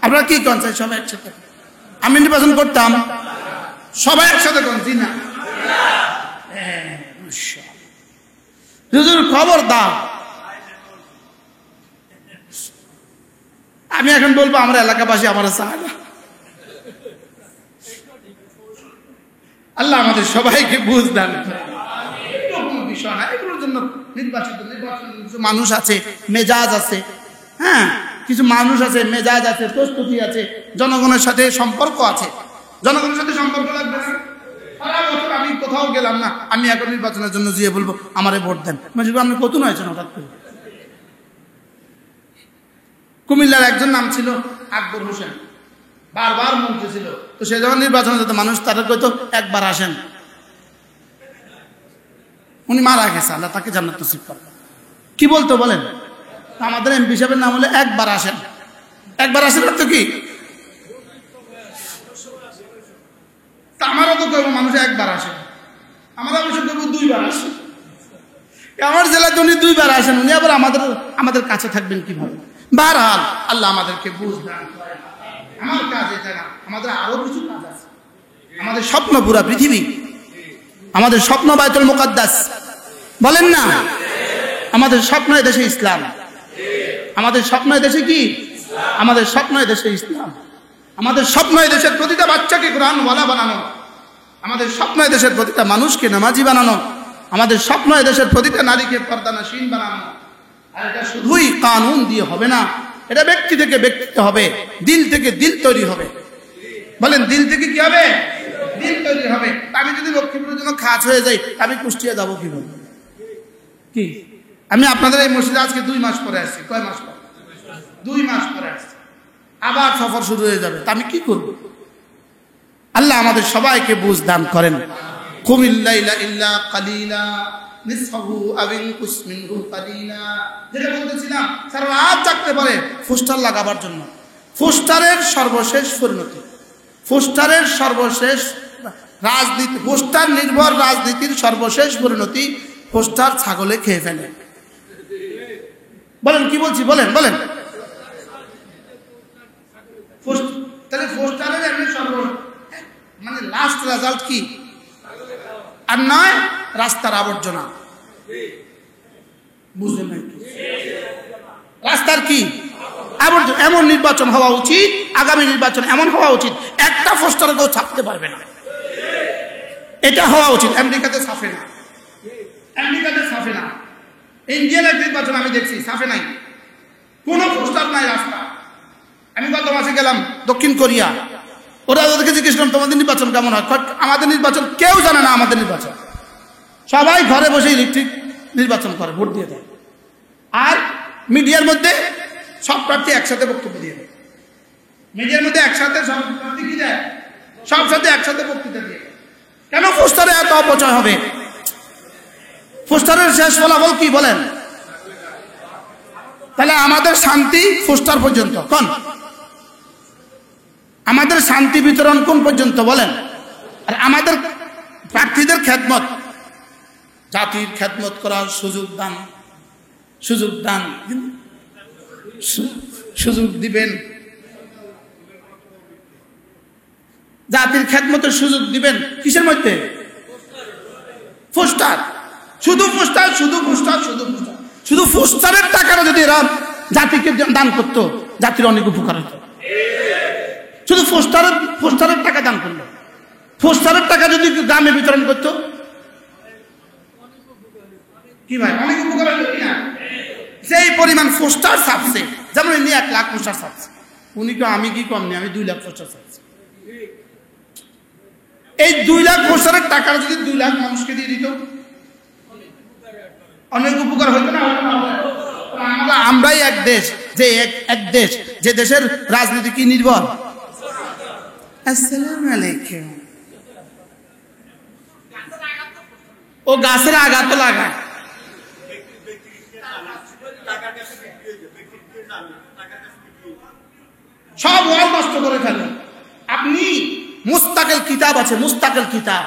আপনারা কি কোন চাই? সবাই একসাথে আমি নির্বাচন করতাম, সবাই একসাথে কোন? জি না? হুজুর খবরদার, আমি এখন বলবো আমার এলাকাবাসী আমার চায় না। আল্লাহ আমাদের সবাইকে বুঝ দেন। বিষয় না, এগুলোর জন্য নির্বাচিত মানুষ আছে, মেজাজ আছে, হ্যাঁ কিছু মানুষ আছে, মেজাজ আছে, প্রস্তুতি আছে, জনগণের সাথে সম্পর্ক আছে। জনগণের সাথে সম্পর্ক লাগবে না। সারা বছর আমি কোথাও গেলাম না, আমি এখন নির্বাচনের জন্য গিয়ে বলবো আমারে ভোট দেন। আপনি কত হয়েছেন হঠাৎ করে? কুমিল্লার একজন নাম ছিল আকবর হোসেন, বারবার মন্ত্রী ছিল, তো সে যখন নির্বাচনে যেত মানুষ তারা কইতো একবার আসেন। উনি মারা গেছে, আল্লাহ তাকে জান্নাত নসিব করবে। কি বলতো বলেন? আমাদের এমপি সাহেবের নাম হলো একবার আসেন। একবার আসেন অর্থ কি? আমারও তো কেউ মানুষ একবার আসে, আমরা অবশ্য কেউ দুইবার আসে। আমার জেলাতে উনি দুইবার আসেন, উনি আবার আমাদের কাছে থাকবেন কিভাবে? বারহাল আল্লাহ আমাদেরকে বুঝবেন। আমার কাজ এটা না, আমাদের আরো কিছু কাজ আছে। আমাদের স্বপ্ন পুরা পৃথিবী, আমাদের স্বপ্ন বাইতুল মুকাদ্দাস, বলেন না? আমাদের স্বপ্ন দেশে ইসলাম, আমাদের স্বপ্ন দেশে কি? আমাদের স্বপ্ন দেশে ইসলাম, আমাদের স্বপ্ন দেশের প্রতিটা বাচ্চাকে কোরআনওয়ালা বানানো, আমাদের স্বপ্ন দেশের প্রতিটা মানুষকে নামাজি বানানো, আমাদের স্বপ্ন দেশের প্রতিটা নারীকে পর্দানাসীন বানানো। আর এটা শুধুই কানুন দিয়ে হবে না, এটা ব্যক্তি থেকে ব্যক্তিত্ব হবে, দিল থেকে দিল তৈরি হবে। বলেন দিল থেকে কি হবে? দিল তৈরি হবে। আমি যদি লক্ষ্মীপুরের জন্য খাস হয়ে যাই, আমি কুষ্টিয়া যাবো কিভাবে? কি আমি আপনাদের এই মসজিদে আজকে 2 মাস পরে আসছি। কয় মাস পরে? 2 মাস পরে আসছি। আবার সফর শুরু হয়ে যাবে, তা আমি কি করব? আল্লাহ আমাদের সবাইকে বুঝ দান করেন। কুমিল লাইলা ইল্লা কালিলা নিসফাহু আও ইনকুস মিনহু কালিলা। যেটা বলতেছিলাম, সারা রাত জাগতে পারে পোস্টার লাগাবার জন্য। পোস্টারের সর্বশেষ পরিণতি, পোস্টারের সর্বশেষ রাজনীতি, পোস্টার নির্ভর রাজনীতির সর্বশেষ পরিণতি পোস্টার ছাগলে খেয়ে ফেলে। বলেন কি বলছি? বলেন বলেন। তাহলে পোস্টারের এমনি মানে লাস্ট রেজাল্ট কি? আর নয় রাস্তার আবর্জনা। বুঝলেন না? রাস্তার কি আবর্জনা। এমন নির্বাচন হওয়া উচিত, আগামী নির্বাচন এমন হওয়া উচিত একটা পোস্টার কেউ ছাপতে পারবে না। এটা হওয়া উচিত। আমেরিকাতে ছাপে না, আমেরিকাতে ছাপে না। ইন্ডিয়ার এক নির্বাচন আমি দেখছি, ছাপে নাই, কোনো পোস্টার নাই রাস্তা। আমি গত মাসে গেলাম দক্ষিণ কোরিয়া, ওরা ওদেরকে জিজ্ঞেস করলাম তোমাদের নির্বাচন কেমন হয়? আমাদের নির্বাচন কেউ জানে না। আমাদের নির্বাচন সবাই ঘরে বসে ইলেকট্রিক নির্বাচন করে, ভোট দিয়ে দেয়। আর মিডিয়ার মধ্যে সব প্রার্থী একসাথে বক্তব্য দিয়ে দেয়। মিডিয়ার মধ্যে একসাথে সব প্রার্থী কি দেয়? সব সাথে একসাথে বক্তৃতা দিয়ে। কেন পোস্টারে এত অপচয় হবে? পোস্টারের শেষ ফলাফল কি বলেন? তাহলে আমাদের শান্তি পোস্টার পর্যন্ত কোন? আমাদের শান্তি বিতরণ কোন পর্যন্ত বলেন? আর আমাদের প্রার্থীদের খেদমত, জাতির খেদমত করার সুযোগ দান, সুযোগ দান, সুযোগ দিবেন, জাতির খেদমতের সুযোগ দিবেন কিসের মধ্যে? পোস্টার। শুধু পোস্টার, শুধু পোস্টার, শুধু পোস্টার। শুধু পোস্টারের টাকাটা যদি এরা জাতিকে দান করতো, জাতির অনেক উপকার হতো। শুধু পোস্টারের টাকা দান করলো, পোস্টারের টাকা যদি গ্রামে বিতরণ করতো, কি ভাই অনেক উপকার হতো কিনা? সেই পরিমাণ পোস্টার ছাপছে, যেমন এমনি 1 লাখ পোস্টার ছাপছে। উনি তো আমি কি কম নেই, আমি 2 লাখ পোস্টার ছাপছি। এই 2 লাখ পোস্টারের টাকা যদি 2 লাখ মানুষকে দিয়ে দিত, অনেক উপকার হইতো না? আমরাই এক দেশ, যে এক দেশ, যে দেশের রাজনীতি কি নির্ভর। আসসালামু আলাইকুম। ও গাছের আঘাত লাগায়। সব ওয়াল নষ্ট করে ফেলে। আপনি মুস্তাকিল কিতাব আছে, মুস্তাকিল কিতাব,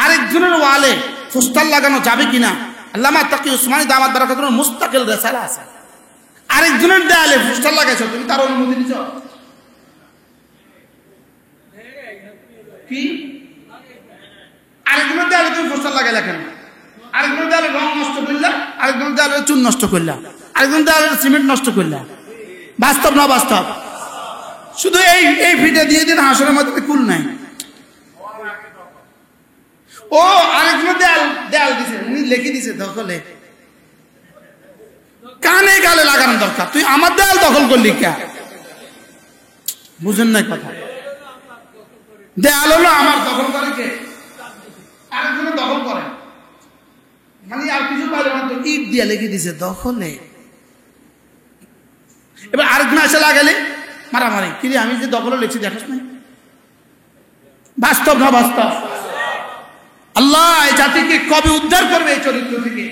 আরেকজনের ওয়ালে পোস্টার লাগানো যাবে কিনা? আল্লামা তাকি উসমানী দামাত বারাকাতুহু মুস্তাকিল রিসালা আছে। আরেকজনের দেয়ালে পোস্টার লাগাইছো, তুমি তার অনুমতি নিছ কি? আরেকজনের দেয়ালে তুমি পোস্টার লাগাইলা কেন? আরেকজনের দেয়ালে রং নষ্ট করলা, আরেকজনের দেয়ালে চুন নষ্ট করলা, আরেকজনের দেয়ালে সিমেন্ট নষ্ট করলা। বাস্তব না বাস্তব? শুধু এই ভিডিও দিয়ে দিন হাসরের মধ্যে কুল নাই। ও আরেকজনের দেয়াল দিছে, উনি লিখে দিছে দখলে। কানে গালে লাগানো দরকার। তুই আমার দেয়াল দখল করলি কে? বুঝেন না কথা? দেয়াল হলো আমার, দখল করে কে? আরেকজনের দখল করে। মানে আর কিছু পাইলে না, ইট দিয়ে লিখে দিছে দখলে। এবার আরেকজন এসে লাগালে মারামারি, কি আমি যে দখলে লিখছি দেখাস না? বাস্তব না বাস্তব? আল্লাহ এই জাতিকে কবে উদ্ধার করবে এই চরিত্র থেকে?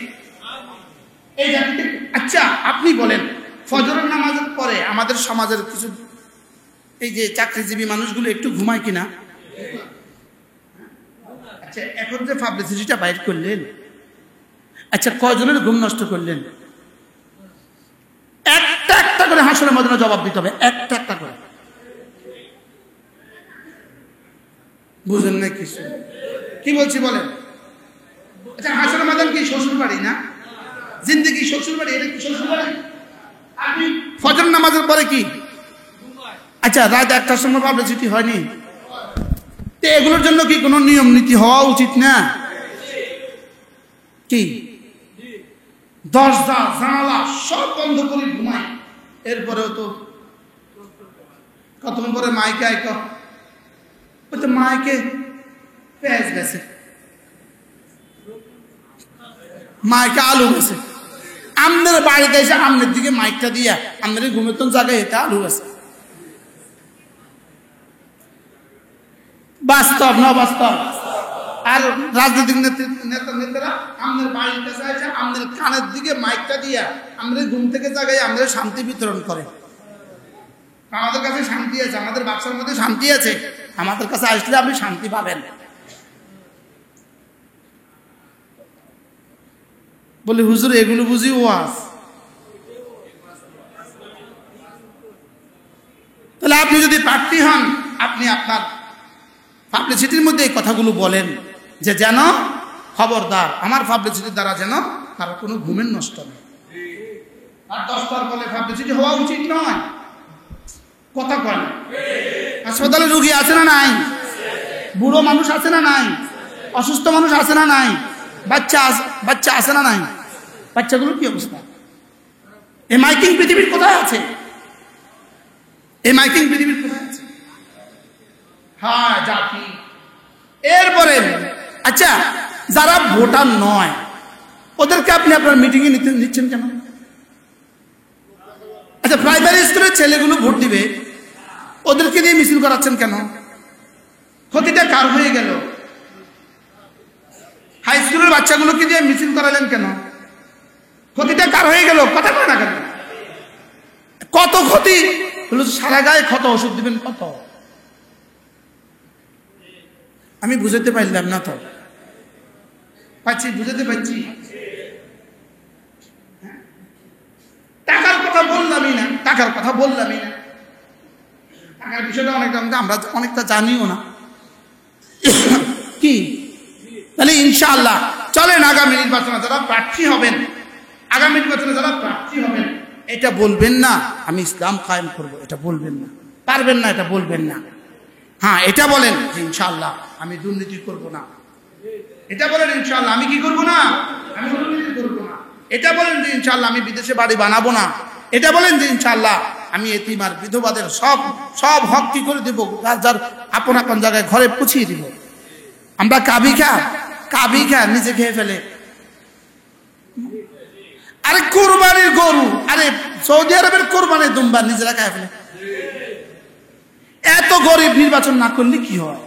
এই জাতিকে। আচ্ছা আপনি বলেন, ফজরের নামাজের পরে আমাদের সমাজের কিছু এই যে চাকরিজীবী মানুষগুলো একটু ঘুমায় কিনা? আচ্ছা এখন যে পাবলিসিটিটা বাইর করলেন, আচ্ছা কয়জনের ঘুম নষ্ট করলেন? একটা একটা করে হাসরের ময়দানে জবাব দিতে হবে, একটা একটা করে। বুঝেন না কিছু? কি বলছি বলেন? আচ্ছা হাসরের ময়দান কি শ্বশুর বাড়ি না? জিন্দেগি শ্বশুর বাড়ি, এটা কি শ্বশুর বাড়ি? আপনি ফজর নামাজের পরে কি আচ্ছা রাত 1টার সময় পাবলিসিটি হয়নি? তো এগুলোর জন্য কি কোনো নিয়ম নীতি হওয়া উচিত না? কি দরজা জানালা সব বন্ধ করে ঘুমায়, এরপরেও তো কতক্ষণ পরে মাইকে আইক, ওই তো মাইকে পেঁয়াজ গেছে, মাইকে আলু গেছে। আমাদের বাড়িতে এসে আমনের দিকে মাইকটা দিয়া আমাদের ঘুমের তো জায়গায় এটা আলু গেছে। বাস্তব না বাস্তব? আর রাজনৈতিক নেতারা আমাদের বাড়ির কাছে আছে, আমাদের কানের দিকে মাইকটা দিয়া আমাদের ঘুম থেকে জায়গায় আমাদের শান্তি বিতরণ করে। আমাদের কাছে শান্তি আছে, আমাদের বাক্সের মধ্যে শান্তি আছে, আমাদের কাছে আসলে আপনি শান্তি পাবেন। বলে হুজুর এগুলো বুঝি ওয়াজ? তাহলে আপনি যদি প্রার্থী হন, আপনি আপনার পাবলিসিটির মধ্যে এই কথাগুলো বলেন যে যেন খবরদার আমার পাবলিসিটির দ্বারা যেন কারো কোনো ঘুমের নষ্ট নেই। আর 10টার বলে পাবলিসিটি হওয়া উচিত নয়। কথা কয় না? হাসপাতালে রোগী আছে না নাই? বুড়ো মানুষ আছে না নাই? অসুস্থ মানুষ আছে না নাই? বাচ্চা আছে না নাই? বাচ্চাগুলোর কি অবস্থা? এই মাইকিং পৃথিবীর কোথায় আছে? এই মাইকিং পৃথিবীর কোথায় আছে? হ্যাঁ জাতি। এরপরে আচ্ছা যারা ভোটার নয় ওদেরকে আপনি আপনার মিটিংয়ে নিচ্ছেন কেন? আচ্ছা প্রাইমারি স্কুলের ছেলেগুলো ভোট দিবে, ওদেরকে দিয়ে মিছিল করাচ্ছেন কেন? ক্ষতিটা কার হয়ে গেল? হাই স্কুলের বাচ্চাগুলোকে দিয়ে মিছিল করালেন কেন? ক্ষতিটা কার হয়ে গেল? কথা বলে না কেন? কত ক্ষতি হলো, সারা গায়ে ক্ষত, ওষুধ দিবেন কত? আমি বুঝাতে পারলাম না তো? পাচ্ছি, বুঝাতে পারছি? টাকার কথা বললামই না, টাকার কথা বললামই না। টাকার বিষয়টা অনেকটা আমরা অনেকটা জানিও না। কি তাহলে ইনশাআল্লাহ চলেন আগামী নির্বাচনে যারা প্রার্থী হবেন, আগামী নির্বাচনে যারা প্রার্থী হবেন, এটা বলবেন না আমি ইসলাম কায়েম করব, এটা বলবেন না। পারবেন না, এটা বলবেন না। হ্যাঁ এটা বলেন যে ইনশাআল্লাহ আমি দুর্নীতি করব না। এটা বলেন ইনশাআল্লাহ আমি কি করব না? আমি দুর্নীতি করব না। এটা বলেন যে ইনশাআল্লাহ আমি বিদেশে বাড়ি বানাবো না। এটা বলেন যে ইনশাআল্লাহ আমি এতিম আর বিধবাদের সব হক কি করে দেব, যার আপন আপন জায়গায় ঘরে পৌঁছিয়ে দিব। আমরা কাবি খা নিজে খেয়ে ফেলে। আরে কোরবানির গরু, আরে সৌদি আরবের কোরবানির দুম্বা নিজেরা খায় ফেলে। এত গরিব নির্বাচন না করলে কি হয়?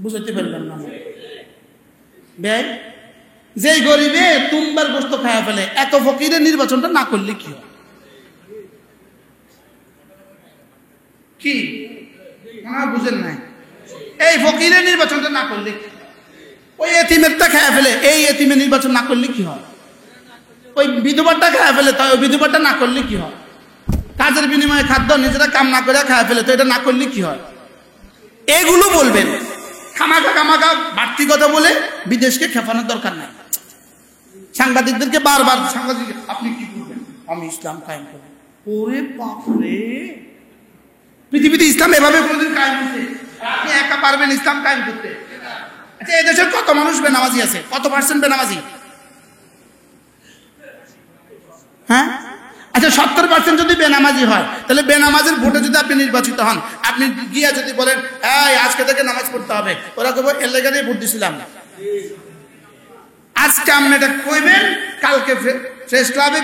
বুঝতে পারলাম না ভাই। যে গরিবে তুমবার গোস্ত খায় ফেলে, এত ফকিরের নির্বাচনটা না করলে কি হয়? কি বুঝেন নাই? এই ফকিরের নির্বাচনটা না করলে ওই এতিমেরটা খেয়ে ফেলে, এই এতিমে নির্বাচন না করলে কি হয়? ওই বিধবাটা খেয়ে ফেলে, তাই ওই বিধবাটা না করলে কি হয়? কাজের বিনিময়ে খাদ্য নিজেরা কাম না করে খেয়ে ফেলে, তো এটা না করলে কি হয়? এগুলো বলবেন। খামাখা বাড়তি কথা বলে বিদেশকে খেপানোর দরকার নাই। সাংবাদিকদেরকে বারবার সাংবাদিক, আপনি কি করবেন? আমি ইসলাম কায়েম করব। ওরে বাপরে, পৃথিবীতে ইসলাম এভাবে কোনদিন কায়েম হচ্ছে? আপনি একা পারবেন ইসলাম কায়েম করতে? আচ্ছা, এদেশে কত মানুষ বেনামাজি আছে? কত পার্সেন্ট বেনামাজি? হ্যাঁ, আচ্ছা 70% যদি বেনামাজি হয়, তাহলে বেনামাজের ভোটে যদি আপনি নির্বাচিত হন, আপনি গিয়া যদি বলেন এই আজকে থেকে নামাজ পড়তে হবে, ওরা কেবল এর লেগে ভোট দিছিলাম। আজকে আপনি এটা কইবেন, কালকে প্রেস ক্লাবে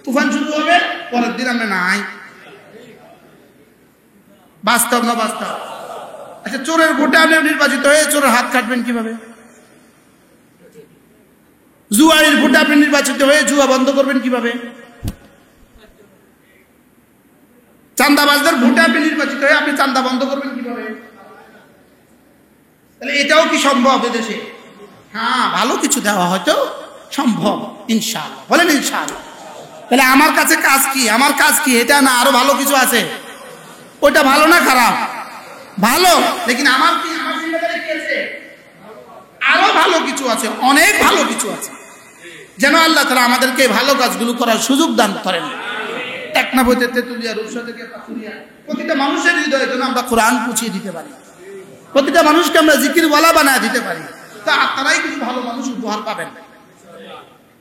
তুফান শুরু হবে, পরের দিন আপনি নাই। বাস্তব না বাস্তব? আচ্ছা, চোরের ভোটে আপনি নির্বাচিত হয়ে চোরের হাত কাটবেন কিভাবে? জুয়ারির ভোটে আপনি নির্বাচিত হয়ে জুয়া বন্ধ করবেন কিভাবে? চাঁদাবাজদের ভোটে আপনি নির্বাচিত হয়ে আপনি চাঁদা বন্ধ করবেন কিভাবে? তাহলে এটাও কি সম্ভব এদেশে? হ্যাঁ, ভালো কিছু দেওয়া হয়তো সম্ভব, ইনশাআল্লাহ। বলেন ইনশাআল্লাহ। তাহলে আমার কাছে কাজ কি? আমার কাজ কি? এটা না, আরো ভালো কিছু আছে। ওইটা ভালো না খারাপ? ভালো। লেকিন আমার কি, আমার জিম্মেদারি কি আছে? আরো ভালো কিছু আছে, অনেক ভালো কিছু আছে। যেন আল্লাহ তাআলা আমাদেরকে ভালো কাজগুলো করার সুযোগ দান করেন। টেকনা বইতে তেতুলিয়া, রূপসা থেকে পাথুরিয়া, প্রতিটা মানুষের হৃদয়ে যেন আমরা কোরআন পৌঁছিয়ে দিতে পারি, প্রতিটা মানুষকে আমরা জিকিরওয়ালা বানায় দিতে পারি। তা আপনারাই কিছু ভালো মানুষ উপহার পাবেন।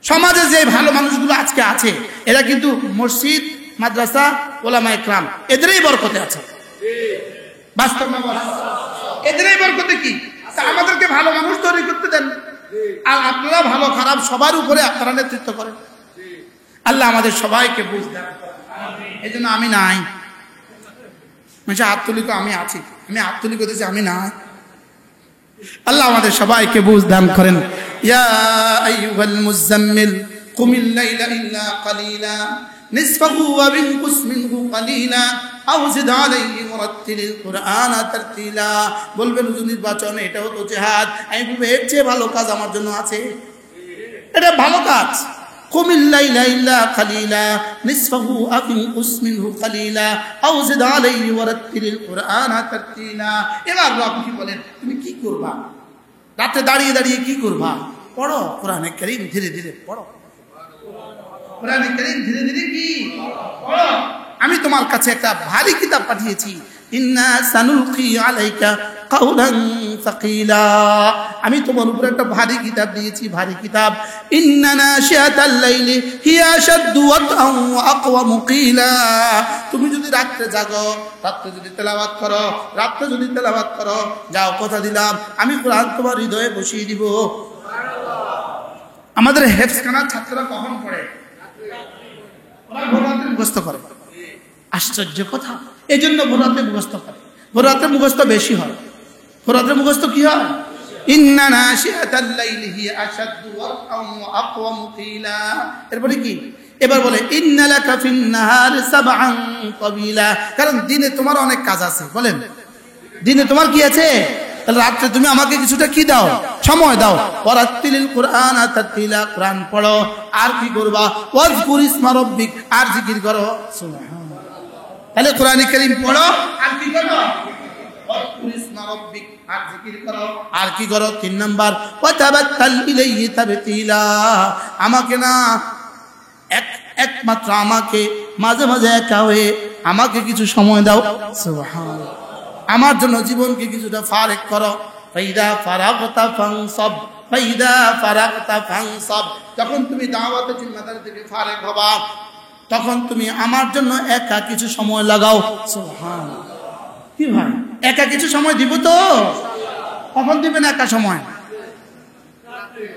সমাজে যে ভালো মানুষগুলো আজকে আছে, এরা কিন্তু মসজিদ, মাদ্রাসা, ওলামা ইকরাম, এদেরই বরকতে আছে। বাস্তব না বাস্তব? এদেরই বরকতে কি? আমাদেরকে ভালো মানুষ তৈরি করতে দেন, আর আপনারা ভালো খারাপ সবার উপরে আপনারা নেতৃত্ব করেন। আল্লাহ আমাদের সবাইকে বুঝ দেন। এই জন্য আমি নাই, হাত তুলি, আমি আছি, আমি হাত তুলি করতেছি, আমি নাই। আল্লাহ আমাদের সবাইকে বুঝ দান করেন। ইয়া আইয়ুহাল মুযাম্মিল কুমিল লাইলা ইল্লা কালিলা নিসফাহু ওয়া বিনকুস মিনহু কালিলা আও জিদ আলাইহি ওয়ারাত্তিলিল কুরআনা তারতিলা। বলবেন হুজুর নির্বাচন এটাও তো জিহাদ। আমি বলবো এর চেয়ে ভালো কাজ আমার জন্য আছে। এটা ভালো কাজ। কুমিল লাইলা ইল্লা কালিলা নিসফাহু আও বিনকুস মিনহু কালিলা আও জিদ আলাইহি ওয়ারাত্তিলিল কুরআনা তারতিলা। এবার আপনি কি বলেন, তুমি কি করবা? রাতে দাঁড়িয়ে দাঁড়িয়ে কি করবা? পড়ো কোরআনে কারীম, ধীরে ধীরে পড়ো কোরআনে কারীম, ধীরে ধীরে কি পড়ো। আমি তোমার কাছে একটা ভারী কিতাব পাঠিয়েছি, ইন্না সানুলকি আলাইকা কাওলান সাকিলা। আমি তোমার উপর একটা ভারী কিতাব দিয়েছি, ভারী কিতাব। ইন্না নাশিয়াতাল লাইলি হিয়া আশাদ্দু ওয়াতআন ওয়া আকওয়ামু কিলা। তুমি যদি রাতে জাগো, রাতে যদি তেলাওয়াত করো, রাতে যদি তেলাওয়াত করো, যাও কথা দিলাম আমি কোরআন তোমার হৃদয়ে বসিয়ে দিব। সুবহানাল্লাহ। আমাদের হেফজখানার ছাত্ররা কখন পড়ে? ওরা ভোররাতে মুখস্থ করে। আশ্চর্য কথা, এই জন্য ভোররাতে মুখস্থ করে। ভোররাতে মুখস্থ বেশি হয়। ভোররাতে মুখস্থ কি হয়? ইন্না নাশিয়াতাল লাইলি হিয়া আশাদ্দু ওয়াতআন ওয়া আকওয়ামু কিলা। এরপরে কি? এবার বলে ইন্না লাকা ফিন নাহারি সাবআন তাবিলা। কারণ দিনে তোমার অনেক কাজ আছে। বলেন, দিনে তোমার কি আছে? তাহলে রাতে তুমি আমাকে কিছুটা কি দাও? সময় দাও। ওয়ারাত্তিলিল কুরআনা তারতিলা, কোরআন পড়ো। আর কি করবা? ওয়াজকুর ইসমা রাব্বিক, আর জিকির করো। সুবহানাল্লাহ। তাহলে কোরআনে কারীম পড়ো, আর কি করো? ওয়াজকুর ইসমা রাব্বিক, আর জিকির করো। আর কি করো? 3 নাম্বার, ওয়া তাবাত্তাল ইলাইহি তাবতিলা। আমাকে না, একমাত্র আমাকে মাঝে মাঝে একা হয়ে আমাকে কিছু সময় দাও। সুবহানাল্লাহ। আমার জন্য জীবনকে কিছুটা ফারেক করো। ফাইদা ফারাগতা ফানসাব, ফাইদা ফারাগতা ফানসাব। যখন তুমি দাওয়াতের জিম্মাদারি থেকে ফারেক হবা, তখন তুমি আমার জন্য একা কিছু সময় লাগাও। সুবহানাল্লাহ। কি ভাই, একা কিছু সময় দিব তো? কখন দিবেন একা সময়?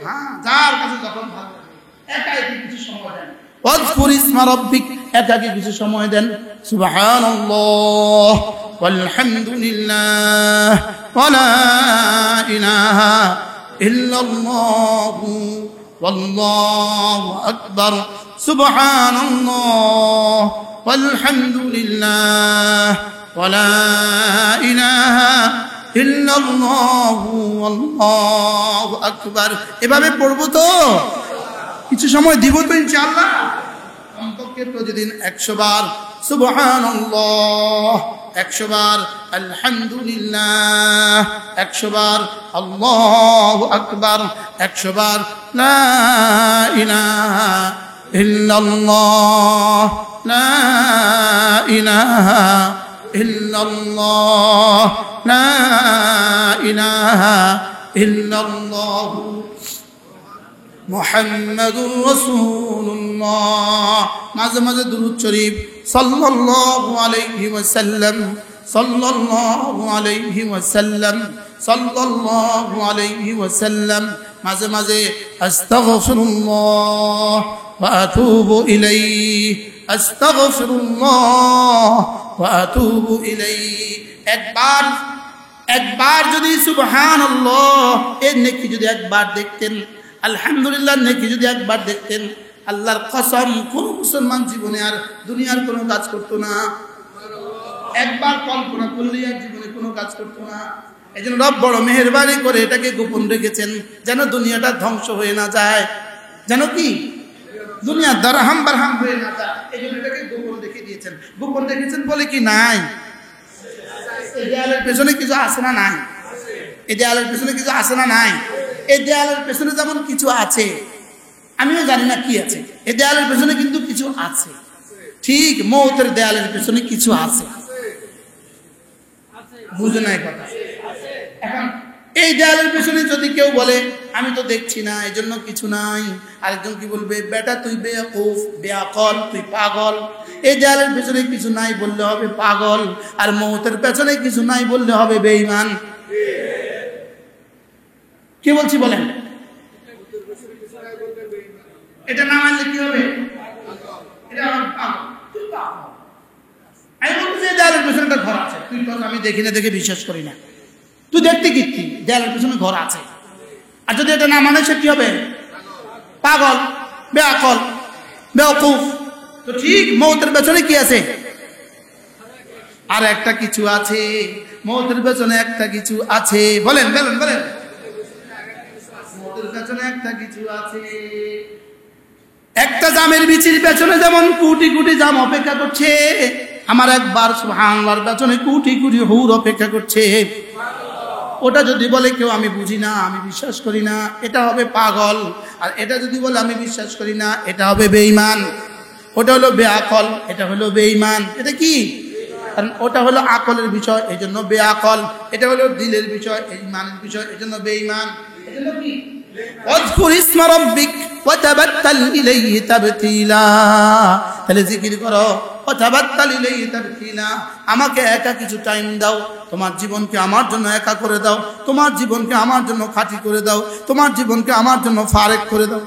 হ্যাঁ, যার কাছে যখন ভালো একাই কিছু সময় দেন। ওয়াজকুর ইসমা রাব্বিক, একাকে কিছু সময় দেন। সুবহানাল্লাহ ওয়ালহামদুলিল্লাহ ওয়া লা ইলাহা ইল্লাল্লাহ ওয়াল্লাহু আকবার। সুবহানাল্লাহ ওয়ালহামদুলিল্লাহ ওয়া লা ইলাহা ইল্লাল্লাহু আল্লাহু আকবার। এভাবে পড়বো তো, কিছু সময় দিব তো ইনশাআল্লাহ। অন্তকে প্রতিদিন 100 বার সুবহানাল্লাহ, 100 বার আলহামদুলিল্লাহ, 100 বার আল্লাহু আকবার, 100 বার লা ইলাহা ইল্লাল্লাহ, লা ইলাহা ইল্লাল্লাহ, লা ইলাহা ইল্লাল্লাহ মুহাম্মাদুর রাসূলুল্লাহ। মাঝে মাঝে দুরূদ শরীফ সাল্লাল্লাহু আলাইহি ওয়াসাল্লাম, সাল্লাল্লাহু আলাইহি ওয়াসাল্লাম, সাল্লাল্লাহু আলাইহি ওয়াসাল্লাম। মাঝে মাঝে আস্তাগফিরুল্লাহ ওয়া আতুবু ইলাইহি, আস্তাগফিরুল্লাহ ওয়া আতুবু ইলাইহি। একবার যদি সুবহানাল্লাহ এর নেকি যদি একবার দেখতেন, আলহামদুলিল্লাহ নেকি যদি একবার দেখতেন, আল্লাহর কসম কোন মুসলমান জীবনে আর দুনিয়ার কোনো কাজ করতো না। একবার কল্পনা করলে আর জীবনে কোনো কাজ করতো না। এই জন্য রব বড় মেহেরবানি করে এটাকে গোপন রেখেছেন, যেন দুনিয়াটা ধ্বংস হয়ে না যায়, যেন কি দুনিয়া দারহাম বারহাম হয়ে না যায়। এই জন্য এটাকে গোপন রেখে দিয়েছেন। গোপন রেখেছেন বলে কি নাই, এই দেয়ালের পেছনে কিছু আছে না নাই? এই দেয়ালের পেছনে কিছু আছে না নাই? এই দেয়ালের পেছনে যেমন কিছু আছে, আমিও জানি না কি আছে, এই দেয়ালের পেছনে কিন্তু কিছু আছে। ঠিক মৌতের দেয়ালের পেছনে কিছু আছে, বুঝে নাই কথা? এখন এই দেয়ালের পেছনে যদি কেউ বলে আমি তো দেখছি না এই জন্য কিছু নাই, আরেকজন কি বলবে বেটা তুই বেয়াকুফ, বেয়াকল, তুই পাগল। এই দেয়ালের পেছনে কিছু নাই বললে হবে পাগল, আর মৌতের পেছনে কিছু নাই বললে হবে বেঈমান। কি বলছি বলেন? এটা না মানলে কি হবে? এটা আমি বলছি দেয়ালের পেছনে একটা ঘর আছে, তুই বল আমি দেখি না, দেখে বিশ্বাস করি না, তুই দেখতে কিচ্ছি দেয়ালের পেছনে ঘর আছে। আর যদি এটা না মানে সে কি হবে? পাগল, বেআকল, বেওকুফ। তো ঠিক মৌতের পেছনে কি আছে? আর একটা কিছু আছে, মৌতের পেছনে একটা কিছু আছে। বলেন বলেন বলেন, মৌতের পেছনে একটা কিছু আছে। একটা জামের বিচির পেছনে যেমন কোটি কোটি জাম অপেক্ষা করছে, আমার একবার সুবহানাল্লাহর পেছনে কোটি কোটি হুর অপেক্ষা করছে। ওটা যদি বলে কেউ আমি বুঝি না, আমি বিশ্বাস করি না, এটা হবে পাগল। আর এটা যদি বলে আমি বিশ্বাস করি না, এটা হবে বেঈমান। ওটা হলো বেআকল, এটা হলো বেঈমান। এটা কি? কারণ ওটা হলো আকলের বিষয়, এই জন্য বেআকল। এটা হলো দিলের বিষয়, এই ইমানের বিষয়, এই জন্য বেঈমান। এই জন্য কি? ওয়াজকুর ইসমা রাব্বিক ওয়া তাবাত্তাল ইলাইহি তাবতীলা। তাহলে জিকির করো, ওয়া তাবাত্তাল ইলাইহি তাবতীলা। আমাকে একা কিছু টাইম দাও, তোমার জীবনকে আমার জন্য একা করে দাও, তোমার জীবনকে আমার জন্য খাঁটি করে দাও, তোমার জীবনকে আমার জন্য ফারেক করে দাও।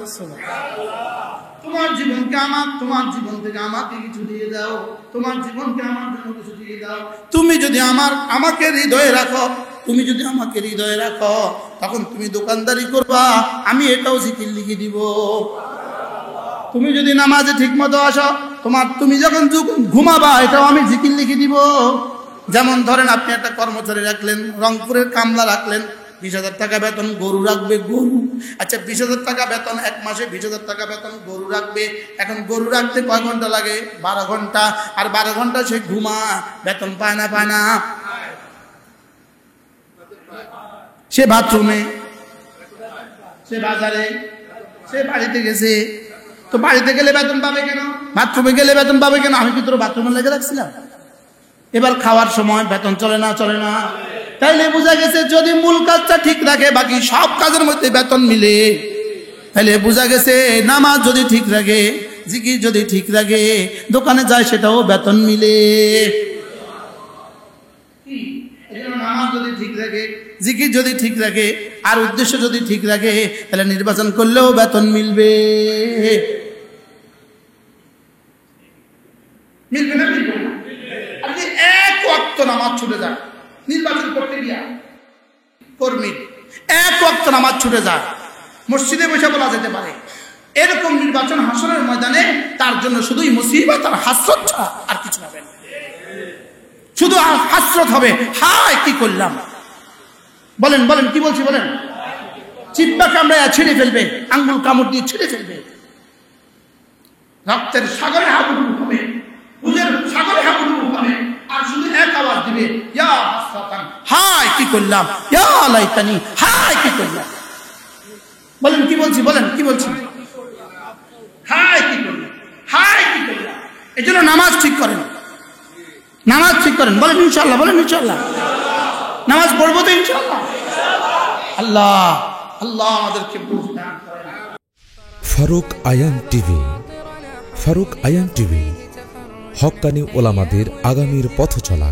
তোমার জীবনকে আমার, তোমার জীবন থেকে আমাকে কিছু দিয়ে দাও, তোমার জীবনকে আমার জন্য কিছু দিয়ে দাও। তুমি যদি আমাকে হৃদয়ে রাখো, তুমি যদি আমাকে হৃদয়ে রাখো, তখন তুমি দোকানদারি করবা, আমি এটাও জিকির লিখে দিব। তুমি যদি নামাজে ঠিক মতো আসো, তুমি যখন ঘুমাবা, এটাও আমি জিকির লিখে দিব। যেমন ধরেন আপনি একটা কর্মচারী রাখলেন, রংপুরের কামলা রাখলেন, 20,000 টাকা বেতন, গরু রাখবে, গরু। আচ্ছা 20,000 টাকা বেতন, এক মাসে 20,000 টাকা বেতন, গরু রাখবে। এখন গরু রাখতে কয় ঘন্টা লাগে? 12 ঘন্টা। আর 12 ঘন্টা সে ঘুমা, বেতন পায় না? পায় না? সে বাথরুমে, সে বাজারে, সে বাড়িতে গেছে। তো বাড়িতে গেলে বেতন পাবে কেন? বাথরুমে গেলে বেতন পাবে কেন? আমি কি তোর বাথরুমে লেগে রাখছিলাম? এবার খাওয়ার সময় বেতন চলে না? চলে না? তাইলে বোঝা গেছে যদি মূল কাজটা ঠিক রাখে, বাকি সব কাজের মধ্যে বেতন মিলে। তাইলে বোঝা গেছে নামাজ যদি ঠিক রাখে, জিকির যদি ঠিক রাখে, দোকানে যায় সেটাও বেতন মিলে। নামাজ যদি ঠিক রাখে, জিকির যদি ঠিক রাখে, আর উদ্দেশ্য যদি ঠিক রাখে, তাহলে নির্বাচন করলেও বেতন মিলবে। মিলবে না? মিলবে না? আপনি এক ওয়াক্ত নামাজ ছুটে যান নির্বাচন করতে গিয়া, কর্মী এক ওয়াক্ত নামাজ ছুটে যায়, মসজিদে বসে বলা যেতে পারে এরকম নির্বাচন হাসরের ময়দানে তার জন্য শুধুই মুসিবত আর হাসরত ছাড়া আর কিছু হবে না। শুধু হাসরত হবে, হায় কি করলাম, বলেন বলেন কি বলছি বলেন। জিহ্বা কামড়ায় ছিঁড়ে ফেলবে, আঙ্গুল কামড় দিয়ে ছিঁড়ে ফেলবে। রক্তের সাগরে হাবুডুবু হবে, বুঝের সাগরে হাবুডুবু হবে, আর শুধু এক আওয়াজ দিবে, ইয়া হাসরাতান, হায় কি করলাম, ইয়া লাইতানি, হায় কি করলাম। বলেন কি বলছি বলেন কি বলছি। হায় কি করলাম, হায় কি করলাম। এই জন্য নামাজ ঠিক করেন, নামাজ ঠিক করেন। বলেন ইনশাআল্লাহ, বলেন ইনশাআল্লাহ। নামাজ পড়বো তো ইনশাআল্লাহ। আল্লাহ আল্লাহ আমাদেরকে বুঝ দান করেন। ফারুক আয়ান টিভি। ফারুক আয়ান টিভি, হক্কানি ওলামাদের আগামীর পথচলা।